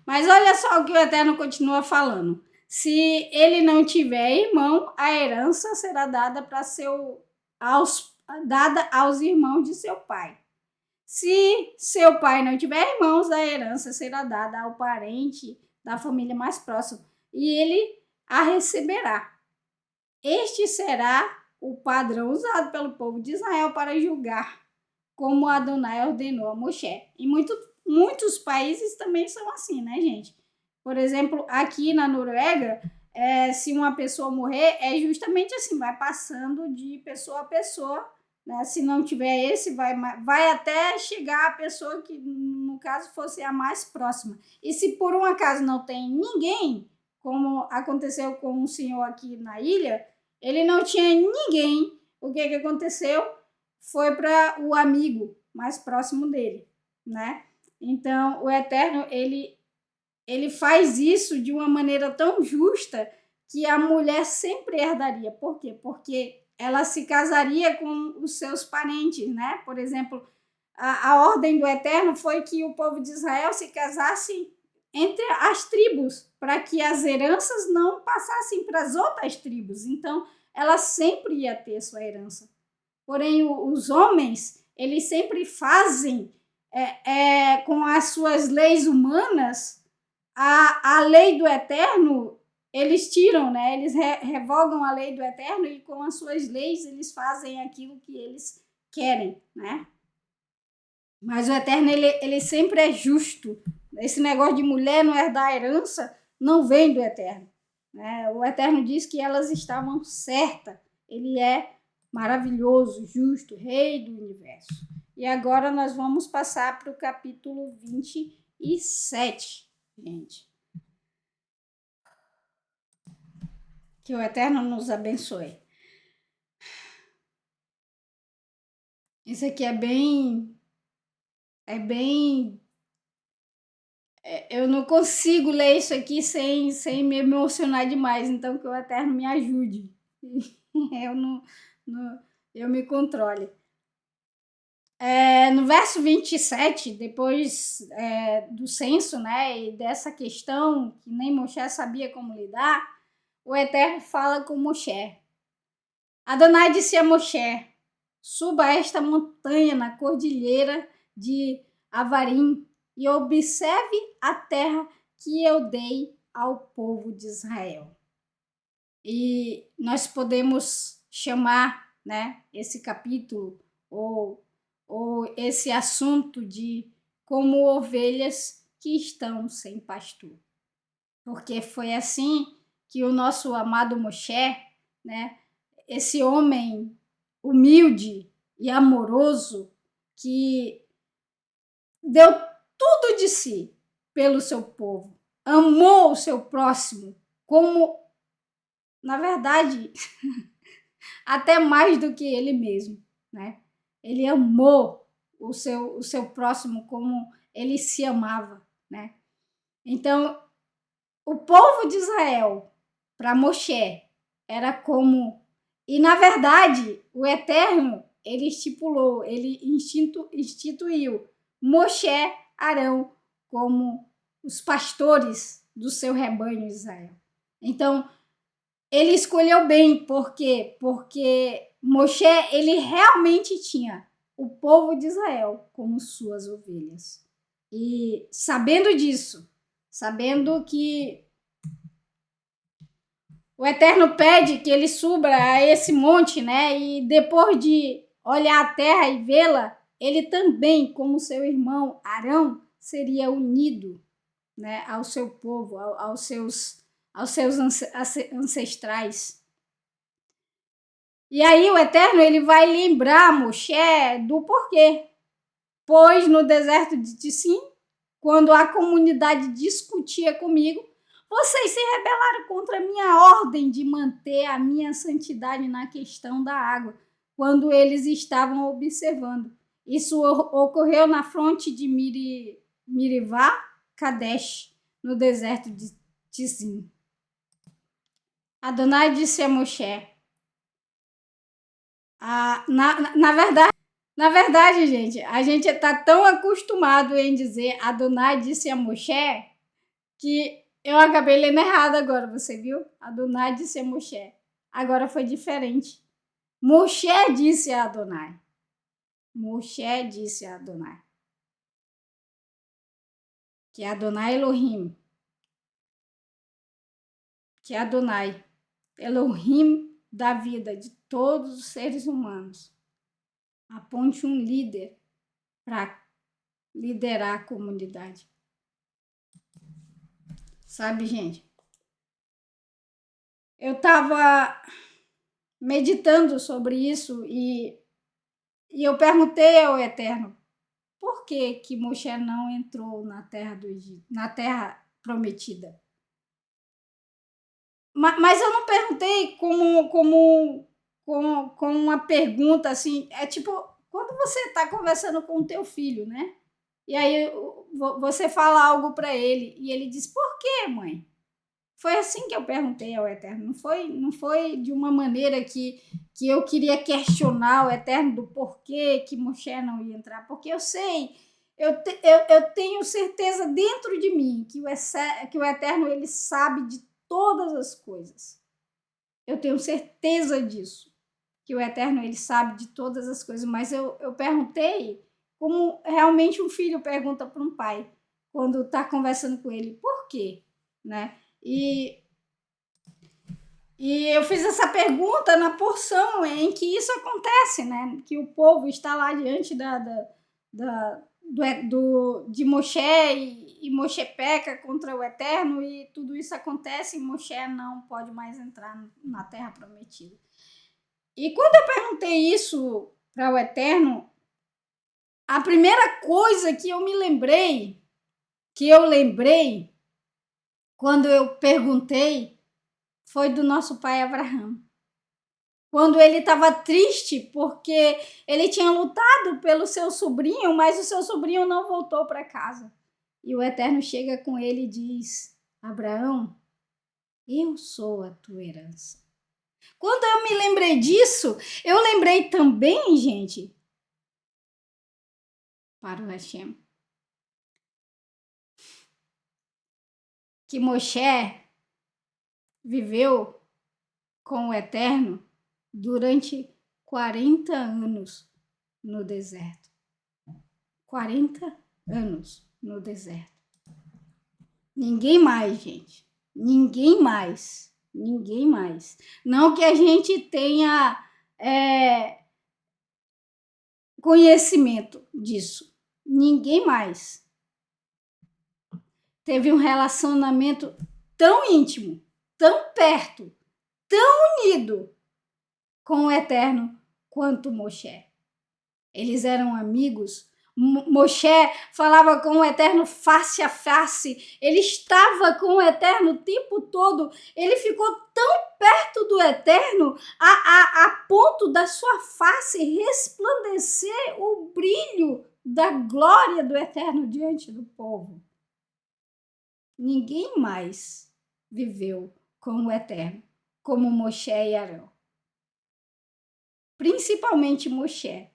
Mas olha só o que o Eterno continua falando. Se ele não tiver irmão, a herança será dada dada aos irmãos de seu pai. Se seu pai não tiver irmãos, a herança será dada ao parente da família mais próxima, e ele a receberá. Este será o padrão usado pelo povo de Israel para julgar, como Adonai ordenou a Moshe. E muitos países também são assim, né, gente? Por exemplo, aqui na Noruega, se uma pessoa morrer, é justamente assim, vai passando de pessoa a pessoa, né? Se não tiver esse, vai até chegar a pessoa que, no caso, fosse a mais próxima. E se por um acaso não tem ninguém, como aconteceu com um senhor aqui na ilha, ele não tinha ninguém, o que aconteceu? Foi para o amigo mais próximo dele, né? Então, o Eterno, ele faz isso de uma maneira tão justa que a mulher sempre herdaria. Por quê? Porque ela se casaria com os seus parentes, né? Por exemplo, a ordem do Eterno foi que o povo de Israel se casasse entre as tribos, para que as heranças não passassem para as outras tribos. Então, ela sempre ia ter sua herança. Porém, os homens, eles sempre fazem com as suas leis humanas, a lei do Eterno, eles tiram, né? Eles revogam a lei do Eterno e com as suas leis eles fazem aquilo que eles querem, né? Mas o Eterno, ele sempre é justo. Esse negócio de mulher não herdar a herança não vem do Eterno, né? O Eterno diz que elas estavam certas. Ele é maravilhoso, justo, rei do universo. E agora nós vamos passar para o capítulo 27, gente. Que o Eterno nos abençoe. Isso aqui é bem... eu não consigo ler isso aqui sem me emocionar demais, então que o Eterno me ajude. Eu me controle. No verso 27, depois do censo, né, e dessa questão que nem Moshe sabia como lidar, o Eterno fala com Moshe. Adonai disse a Moshe: suba a esta montanha na cordilheira de Avarim e observe a terra que eu dei ao povo de Israel. E nós podemos chamar, né, esse capítulo ou esse assunto de como ovelhas que estão sem pastor. Porque foi assim que o nosso amado Moshe, né, esse homem humilde e amoroso que deu tudo de si pelo seu povo, amou o seu próximo como, na verdade, até mais do que ele mesmo, né? Ele amou o seu próximo como ele se amava, né? Então, o povo de Israel, para Moshe, era como... E, na verdade, o Eterno, ele estipulou, ele instituiu Moshe, Arão, como os pastores do seu rebanho de Israel. Então, ele escolheu bem, por quê? Porque Moshe, ele realmente tinha o povo de Israel como suas ovelhas. E sabendo disso, sabendo que o Eterno pede que ele suba a esse monte, né? E depois de olhar a terra e vê-la, ele também, como seu irmão Arão, seria unido né, ao seu povo, aos seus ancestrais. E aí o Eterno ele vai lembrar Moshe do porquê. Pois no deserto de Tissim, quando a comunidade discutia comigo, vocês se rebelaram contra a minha ordem de manter a minha santidade na questão da água, quando eles estavam observando. Isso ocorreu na fronte de Mirivá, Kadesh, no deserto de Tissim. Adonai disse a Moshe, na verdade, gente, a gente está tão acostumado em dizer Adonai disse a Moshe que eu acabei lendo errado agora, você viu? Adonai disse a Moshe. Agora foi diferente. Moshe disse a Adonai. Moshe disse a Adonai. Que é Adonai Elohim. Que é Adonai Elohim da vida de todos os seres humanos. Aponte um líder para liderar a comunidade. Sabe, gente? Eu estava meditando sobre isso e eu perguntei ao Eterno por que Moshe não entrou na terra do Egito, na terra prometida. Mas eu não perguntei como uma pergunta assim, é tipo, quando você está conversando com o teu filho, né? E aí você fala algo para ele e ele diz, por quê, mãe? Foi assim que eu perguntei ao Eterno, não foi de uma maneira que eu queria questionar o Eterno do porquê que Moshe não ia entrar, porque eu sei, eu tenho certeza dentro de mim que o Eterno ele sabe de todas as coisas. Eu tenho certeza disso, que o Eterno ele sabe de todas as coisas, mas eu perguntei como realmente um filho pergunta para um pai quando está conversando com ele, por quê, né? E eu fiz essa pergunta na porção em que isso acontece, né? Que o povo está lá diante de Moshe e Moshe peca contra o Eterno e tudo isso acontece e Moshe não pode mais entrar na Terra Prometida. E quando eu perguntei isso para o Eterno, a primeira coisa que eu lembrei, quando eu perguntei, foi do nosso pai Abraão. Quando ele estava triste porque ele tinha lutado pelo seu sobrinho, mas o seu sobrinho não voltou para casa. E o Eterno chega com ele e diz, Abraão, eu sou a tua herança. Quando eu me lembrei disso, eu lembrei também, gente, para o Hashem, que Moshe viveu com o Eterno durante 40 anos no deserto. 40 anos no deserto. Ninguém mais, gente. Ninguém mais. Não que a gente tenha conhecimento disso. Ninguém mais teve um relacionamento tão íntimo, tão perto, tão unido com o Eterno quanto Moshe. Eles eram amigos. Moshe falava com o Eterno face a face. Ele estava com o Eterno o tempo todo. Ele ficou tão perto do Eterno a ponto da sua face resplandecer o brilho da glória do Eterno diante do povo. Ninguém mais viveu com o Eterno como Moshe e Arão. Principalmente Moshe.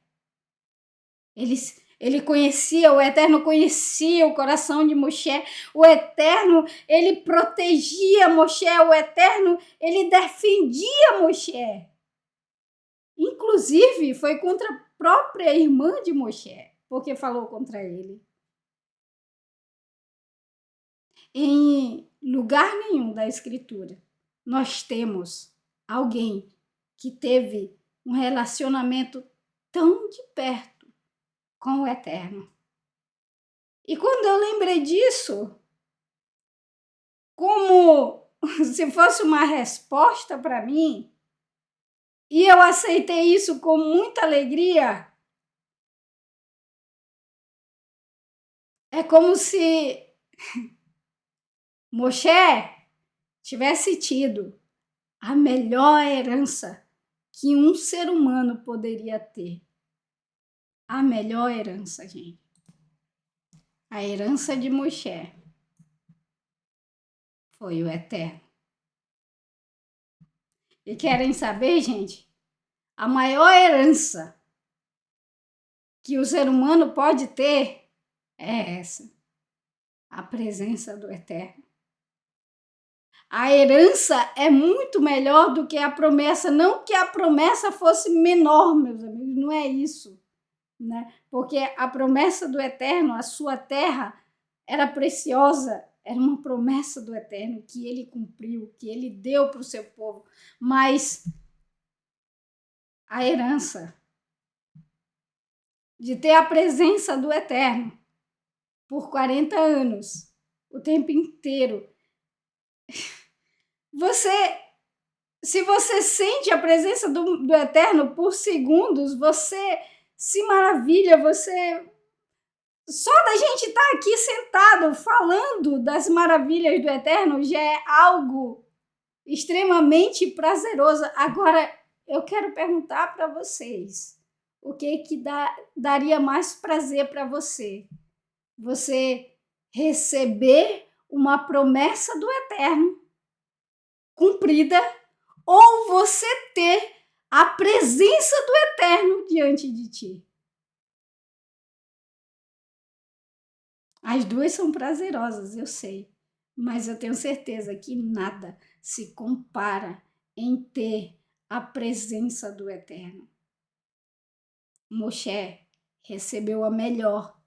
Ele conhecia, o Eterno conhecia o coração de Moshe, o Eterno, ele protegia Moshe, o Eterno, ele defendia Moshe. Inclusive, foi contra a própria irmã de Moshe, porque falou contra ele. Em lugar nenhum da Escritura, nós temos alguém que teve um relacionamento tão de perto com o Eterno. E quando eu lembrei disso, como se fosse uma resposta para mim, e eu aceitei isso com muita alegria. É como se Moshe tivesse tido a melhor herança que um ser humano poderia ter. A melhor herança, gente. A herança de Moshe foi o eterno. E querem saber, gente? A maior herança que o ser humano pode ter é essa: a presença do eterno. A herança é muito melhor do que a promessa. Não que a promessa fosse menor, meus amigos, não é isso, né? Porque a promessa do eterno, a sua terra, era preciosa, era uma promessa do eterno que ele cumpriu, que ele deu para o seu povo. Mas a herança de ter a presença do eterno por 40 anos, o tempo inteiro. Se você sente a presença do eterno por segundos, você se maravilha, só da gente estar aqui sentado falando das maravilhas do eterno já é algo extremamente prazeroso. Agora, eu quero perguntar para vocês, o que daria mais prazer para você? Você receber uma promessa do eterno cumprida ou você ter a presença do eterno diante de ti? As duas são prazerosas, eu sei, mas eu tenho certeza que nada se compara em ter a presença do eterno. Moshe recebeu a melhor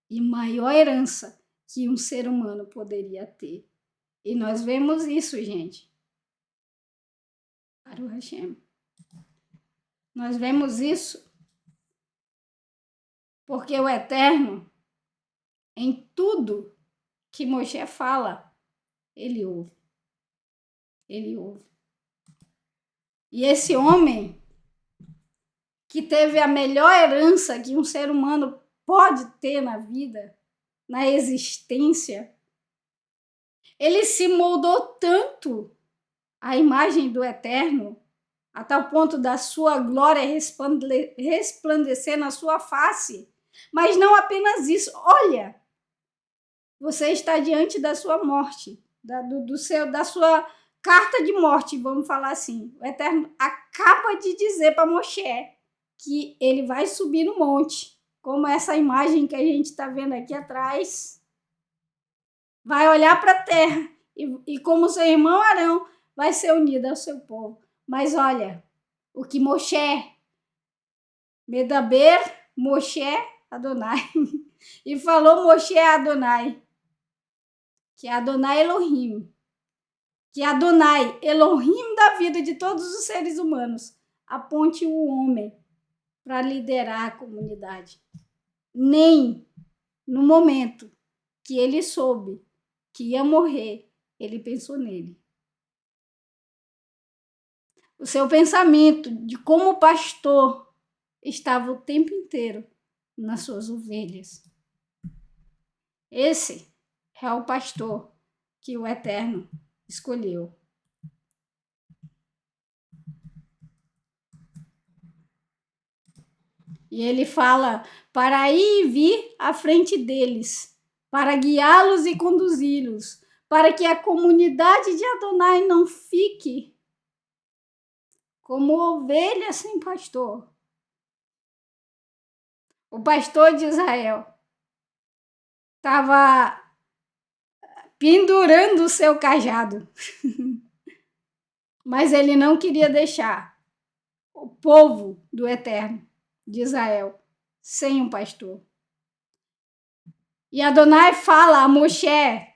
e maior herança que um ser humano poderia ter. E nós vemos isso, gente. Baruch Hashem. Nós vemos isso porque o eterno, em tudo que Moshe fala, ele ouve. Ele ouve. E esse homem que teve a melhor herança que um ser humano pode ter na vida, na existência, ele se moldou tanto à imagem do eterno, a tal ponto da sua glória resplandecer na sua face. Mas não apenas isso. Olha, você está diante da sua morte, da sua carta de morte, vamos falar assim. O Eterno acaba de dizer para Moshe que ele vai subir no monte, como essa imagem que a gente está vendo aqui atrás. Vai olhar para a terra e como seu irmão Arão vai ser unido ao seu povo. Mas olha, o que Moshe, Medaber, Moshe, Adonai, e falou Moshe a Adonai, que é Adonai Elohim, que é Adonai, Elohim da vida de todos os seres humanos, aponte o homem para liderar a comunidade. Nem no momento que ele soube que ia morrer, ele pensou nele. O seu pensamento de como pastor estava o tempo inteiro nas suas ovelhas. Esse é o pastor que o Eterno escolheu. E ele fala para ir e vir à frente deles, para guiá-los e conduzi-los, para que a comunidade de Adonai não fique como ovelha sem pastor. O pastor de Israel estava pendurando o seu cajado, mas ele não queria deixar o povo do Eterno de Israel sem um pastor. E Adonai fala a Moshe: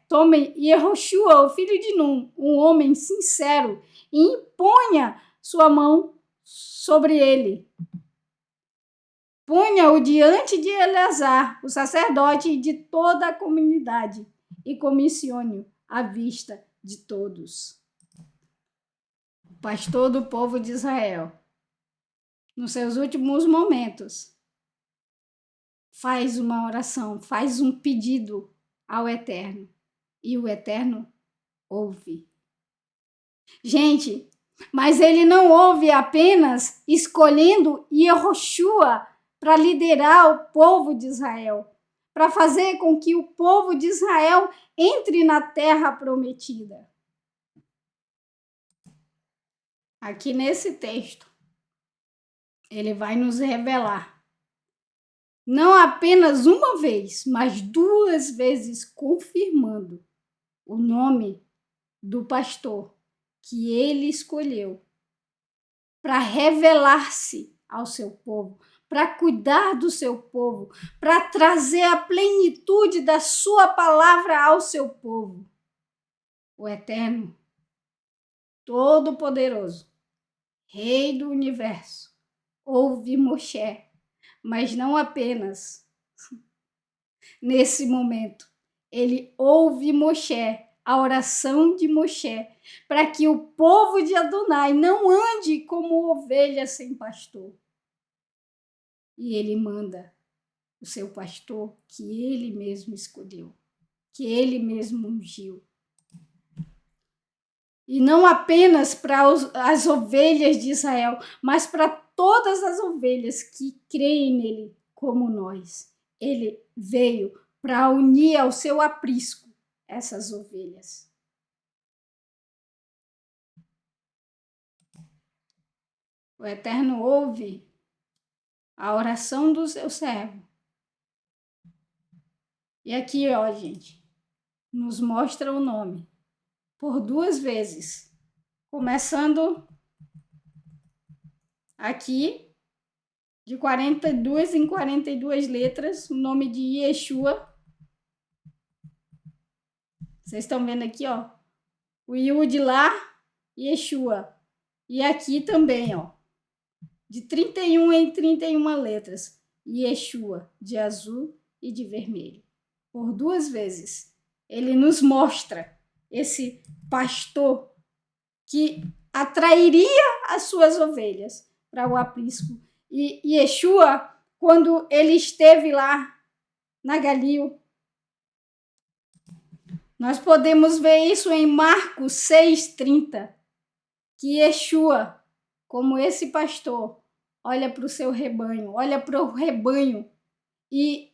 tome Yehoshua, o filho de Nun, um homem sincero, e imponha sua mão sobre ele. Ponha-o diante de Eleazar, o sacerdote, e de toda a comunidade, e comissione-o à vista de todos. O pastor do povo de Israel, nos seus últimos momentos, faz uma oração, faz um pedido ao Eterno. E o Eterno ouve. Gente, mas ele não ouve apenas escolhendo Yehoshua para liderar o povo de Israel, para fazer com que o povo de Israel entre na terra prometida. Aqui nesse texto, ele vai nos revelar, não apenas uma vez, mas 2 vezes, confirmando o nome do pastor que ele escolheu para revelar-se ao seu povo, para cuidar do seu povo, para trazer a plenitude da sua palavra ao seu povo. O Eterno, Todo-Poderoso, Rei do Universo, ouve Moshe, mas não apenas nesse momento. Ele ouve Moshe, a oração de Moshe, para que o povo de Adonai não ande como ovelha sem pastor. E ele manda o seu pastor que ele mesmo escolheu, que ele mesmo ungiu. E não apenas para as ovelhas de Israel, mas para todas as ovelhas que creem nele como nós. Ele veio para unir ao seu aprisco essas ovelhas. O Eterno ouve a oração do seu servo. E aqui, ó, gente, nos mostra o nome por 2 vezes. Começando aqui, de 42 em 42 letras, o nome de Yeshua. Vocês estão vendo aqui, ó, o Yud lá, Yeshua. E aqui também, ó, de 31 em 31 letras, Yeshua, de azul e de vermelho. Por 2 vezes, ele nos mostra esse pastor que atrairia as suas ovelhas para o aprisco. E Yeshua, quando ele esteve lá na Galil, nós podemos ver isso em Marcos 6,30, que Yeshua, como esse pastor, olha para o seu rebanho, olha para o rebanho e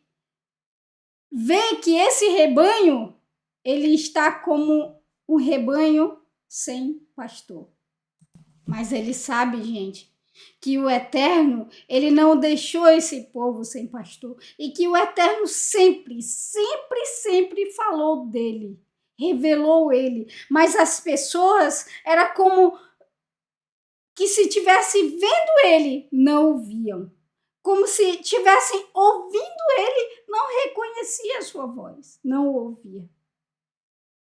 vê que esse rebanho, ele está como um rebanho sem pastor. Mas ele sabe, gente, que o Eterno, ele não deixou esse povo sem pastor e que o Eterno sempre, sempre, sempre falou dele, revelou ele. Mas as pessoas, era como que se tivessem vendo ele, não o viam. Como se tivessem ouvindo ele, não reconhecia a sua voz, não o ouvia.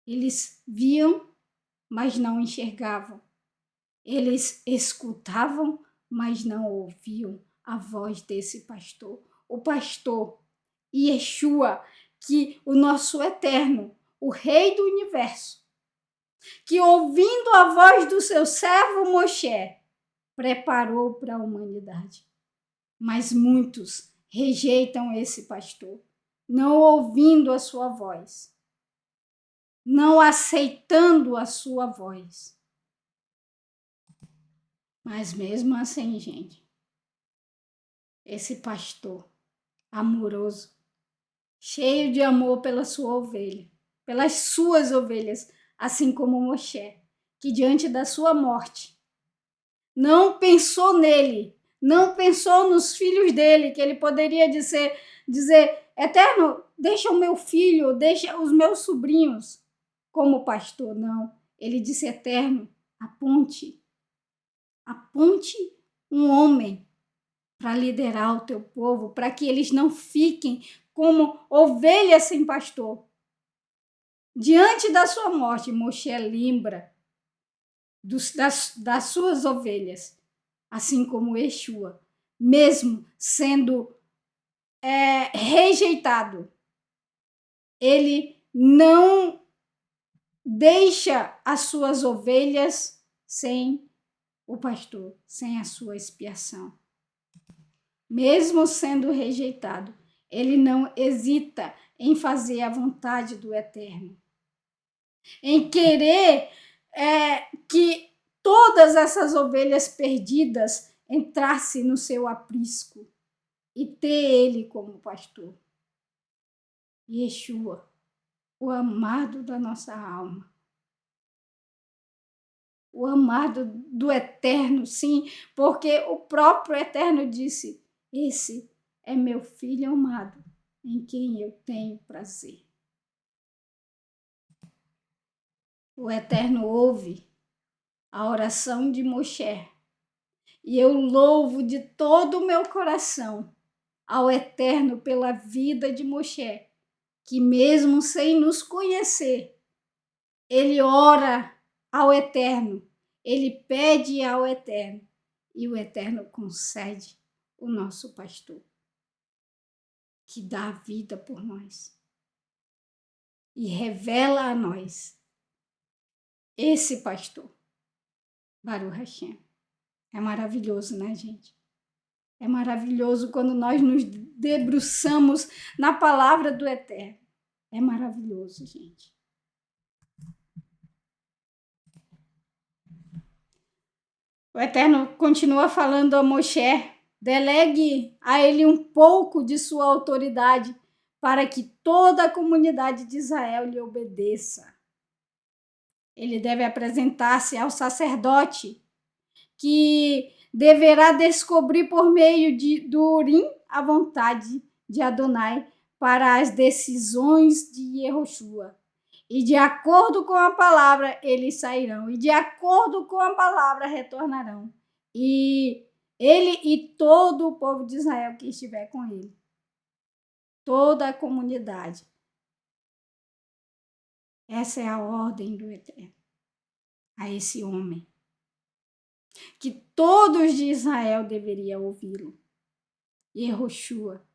Eles viam, mas não enxergavam. Eles escutavam, mas não ouviam a voz desse pastor. O pastor Yeshua, que o nosso Eterno, o Rei do Universo, que ouvindo a voz do seu servo Moshe, preparou para a humanidade. Mas muitos rejeitam esse pastor, não ouvindo a sua voz, não aceitando a sua voz. Mas mesmo assim, gente, esse pastor amoroso, cheio de amor pela sua ovelha, pelas suas ovelhas, assim como Moshe, que diante da sua morte, não pensou nele, não pensou nos filhos dele, que ele poderia dizer, Eterno, deixa o meu filho, deixa os meus sobrinhos como pastor. Não, ele disse, Eterno, aponte um homem para liderar o teu povo, para que eles não fiquem como ovelhas sem pastor. Diante da sua morte, Moshe lembra das suas ovelhas, assim como Yeshua, mesmo sendo rejeitado, ele não deixa as suas ovelhas sem o pastor, sem a sua expiação. Mesmo sendo rejeitado, ele não hesita em fazer a vontade do Eterno, em querer que todas essas ovelhas perdidas entrassem no seu aprisco e ter ele como pastor. Yeshua, o amado da nossa alma, o amado do Eterno, sim, porque o próprio Eterno disse: esse é meu filho amado, em quem eu tenho prazer. O Eterno ouve a oração de Moshe, e eu louvo de todo o meu coração ao Eterno pela vida de Moshe, que mesmo sem nos conhecer, ele ora ao Eterno, ele pede ao Eterno, e o Eterno concede o nosso pastor, que dá a vida por nós e revela a nós esse pastor, Baruch Hashem. É maravilhoso, né, gente? É maravilhoso quando nós nos debruçamos na palavra do Eterno. É maravilhoso, gente. O Eterno continua falando a Moshe: delegue a ele um pouco de sua autoridade para que toda a comunidade de Israel lhe obedeça. Ele deve apresentar-se ao sacerdote, que deverá descobrir por meio do Urim a vontade de Adonai para as decisões de Yehoshua. E de acordo com a palavra eles sairão, e de acordo com a palavra retornarão. E ele e todo o povo de Israel que estiver com ele, toda a comunidade. Essa é a ordem do Eterno a esse homem, que todos de Israel deveriam ouvi-lo. Yehoshua.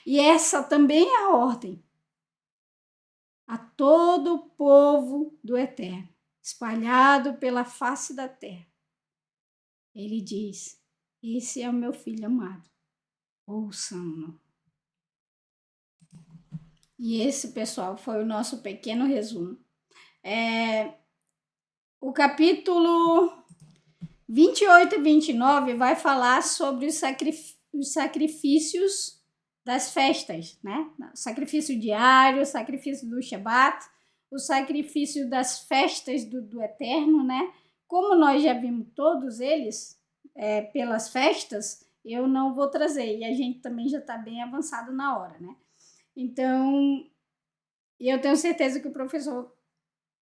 E essa também é a ordem a todo o povo do Eterno, espalhado pela face da terra. Ele diz: esse é o meu filho amado, ouçam-no. E esse, pessoal, foi o nosso pequeno resumo. O capítulo 28 e 29 vai falar sobre os sacrifícios das festas, né? O sacrifício diário, o sacrifício do Shabat, o sacrifício das festas do Eterno, né? Como nós já vimos todos eles pelas festas, eu não vou trazer, e a gente também já está bem avançado na hora, né? Então, eu tenho certeza que o professor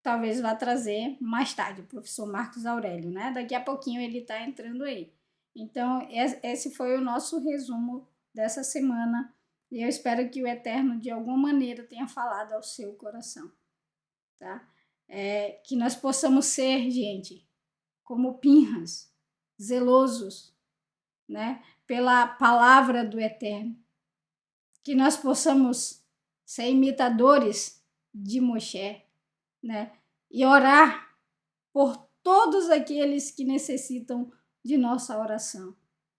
talvez vá trazer mais tarde, o professor Marcos Aurélio, né? Daqui a pouquinho ele está entrando aí. Então, esse foi o nosso resumo dessa semana, e eu espero que o Eterno, de alguma maneira, tenha falado ao seu coração, tá? Que nós possamos ser, gente, como Pinhas, zelosos, né? Pela palavra do Eterno. Que nós possamos ser imitadores de Moshe, né? E orar por todos aqueles que necessitam de nossa oração.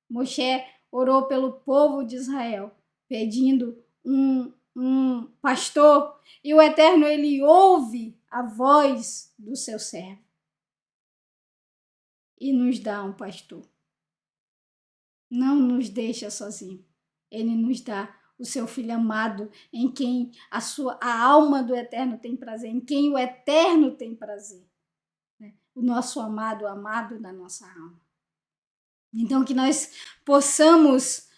Moshe orou pelo povo de Israel, pedindo um pastor, e o Eterno, ele ouve a voz do seu servo e nos dá um pastor. Não nos deixa sozinho. Ele nos dá o seu Filho amado, em quem a alma do Eterno tem prazer, em quem o Eterno tem prazer. Né? O nosso amado, o amado da nossa alma. Então, que nós possamos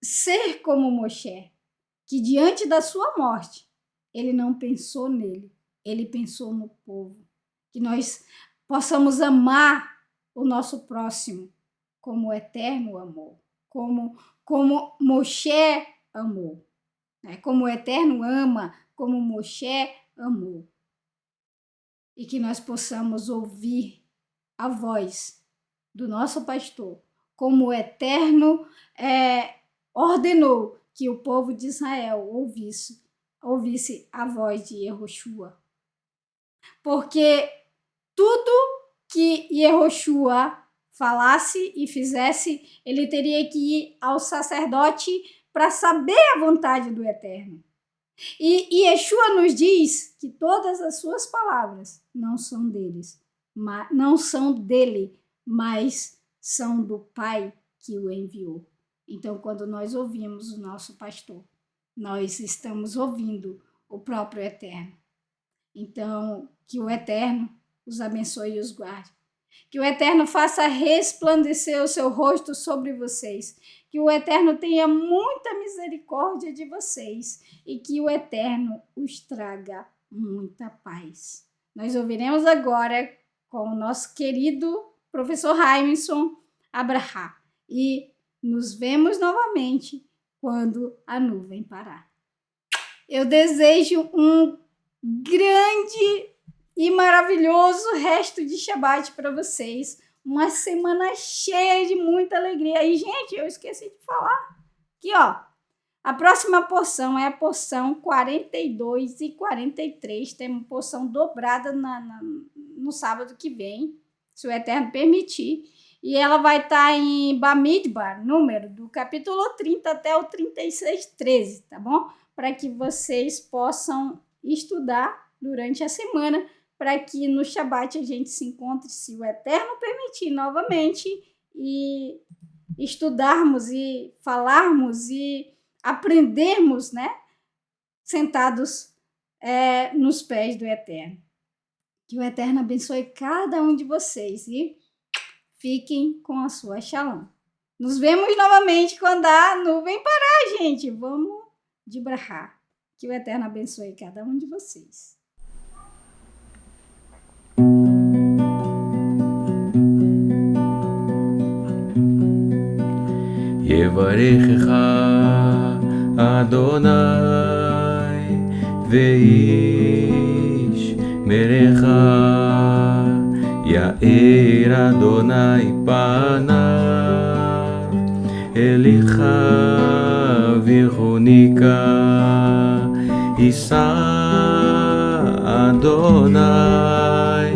ser como Moshe, que diante da sua morte, ele não pensou nele, ele pensou no povo. Que nós possamos amar o nosso próximo como o Eterno amou, como Moshe amou, né? Como o Eterno ama, como Moshe amou. E que nós possamos ouvir a voz do nosso pastor, como o Eterno ordenou que o povo de Israel ouvisse a voz de Yehoshua. Porque tudo que Yehoshua falasse e fizesse, ele teria que ir ao sacerdote para saber a vontade do Eterno. E Yeshua nos diz que todas as suas palavras não são dele, mas são do Pai que o enviou. Então, quando nós ouvimos o nosso pastor, nós estamos ouvindo o próprio Eterno. Então, que o Eterno os abençoe e os guarde. Que o Eterno faça resplandecer o seu rosto sobre vocês. Que o Eterno tenha muita misericórdia de vocês. E que o Eterno os traga muita paz. Nós ouviremos agora com o nosso querido professor Raimson Abrahá. E nos vemos novamente quando a nuvem parar. Eu desejo um grande e maravilhoso resto de Shabbat para vocês. Uma semana cheia de muita alegria. E, gente, eu esqueci de falar. Aqui, ó. A próxima porção é a porção 42 e 43. Tem uma porção dobrada no sábado que vem, se o Eterno permitir. E ela vai estar em Bamidbar, número do capítulo 30 até o 36, 13, tá bom? Para que vocês possam estudar durante a semana, para que no Shabat a gente se encontre, se o Eterno permitir, novamente, e estudarmos e falarmos e aprendermos, né? Sentados nos pés do Eterno. Que o Eterno abençoe cada um de vocês e fiquem com a sua Shalom. Nos vemos novamente quando a nuvem parar, gente. Vamos de brahá. Que o Eterno abençoe cada um de vocês. Yevarechecha Adonai veish merecha Yair Adonai panav Elicha vichunika Isa Adonai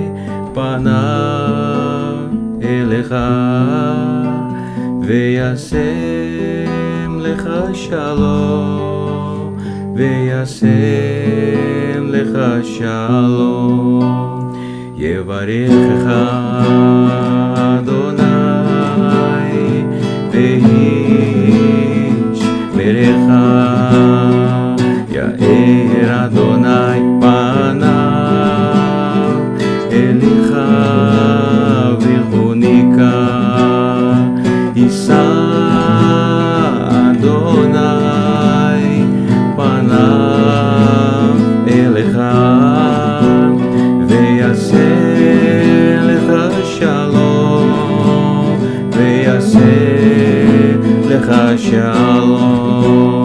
panav Elecha וישם לך שלום, וישם לך שלום, יברכך אדוני, ואיש מרך, יאר אדוני פניו, אליך ויחוניקה. Isa Adonai panav elecha veyaseh lecha shalom veyaseh lecha shalom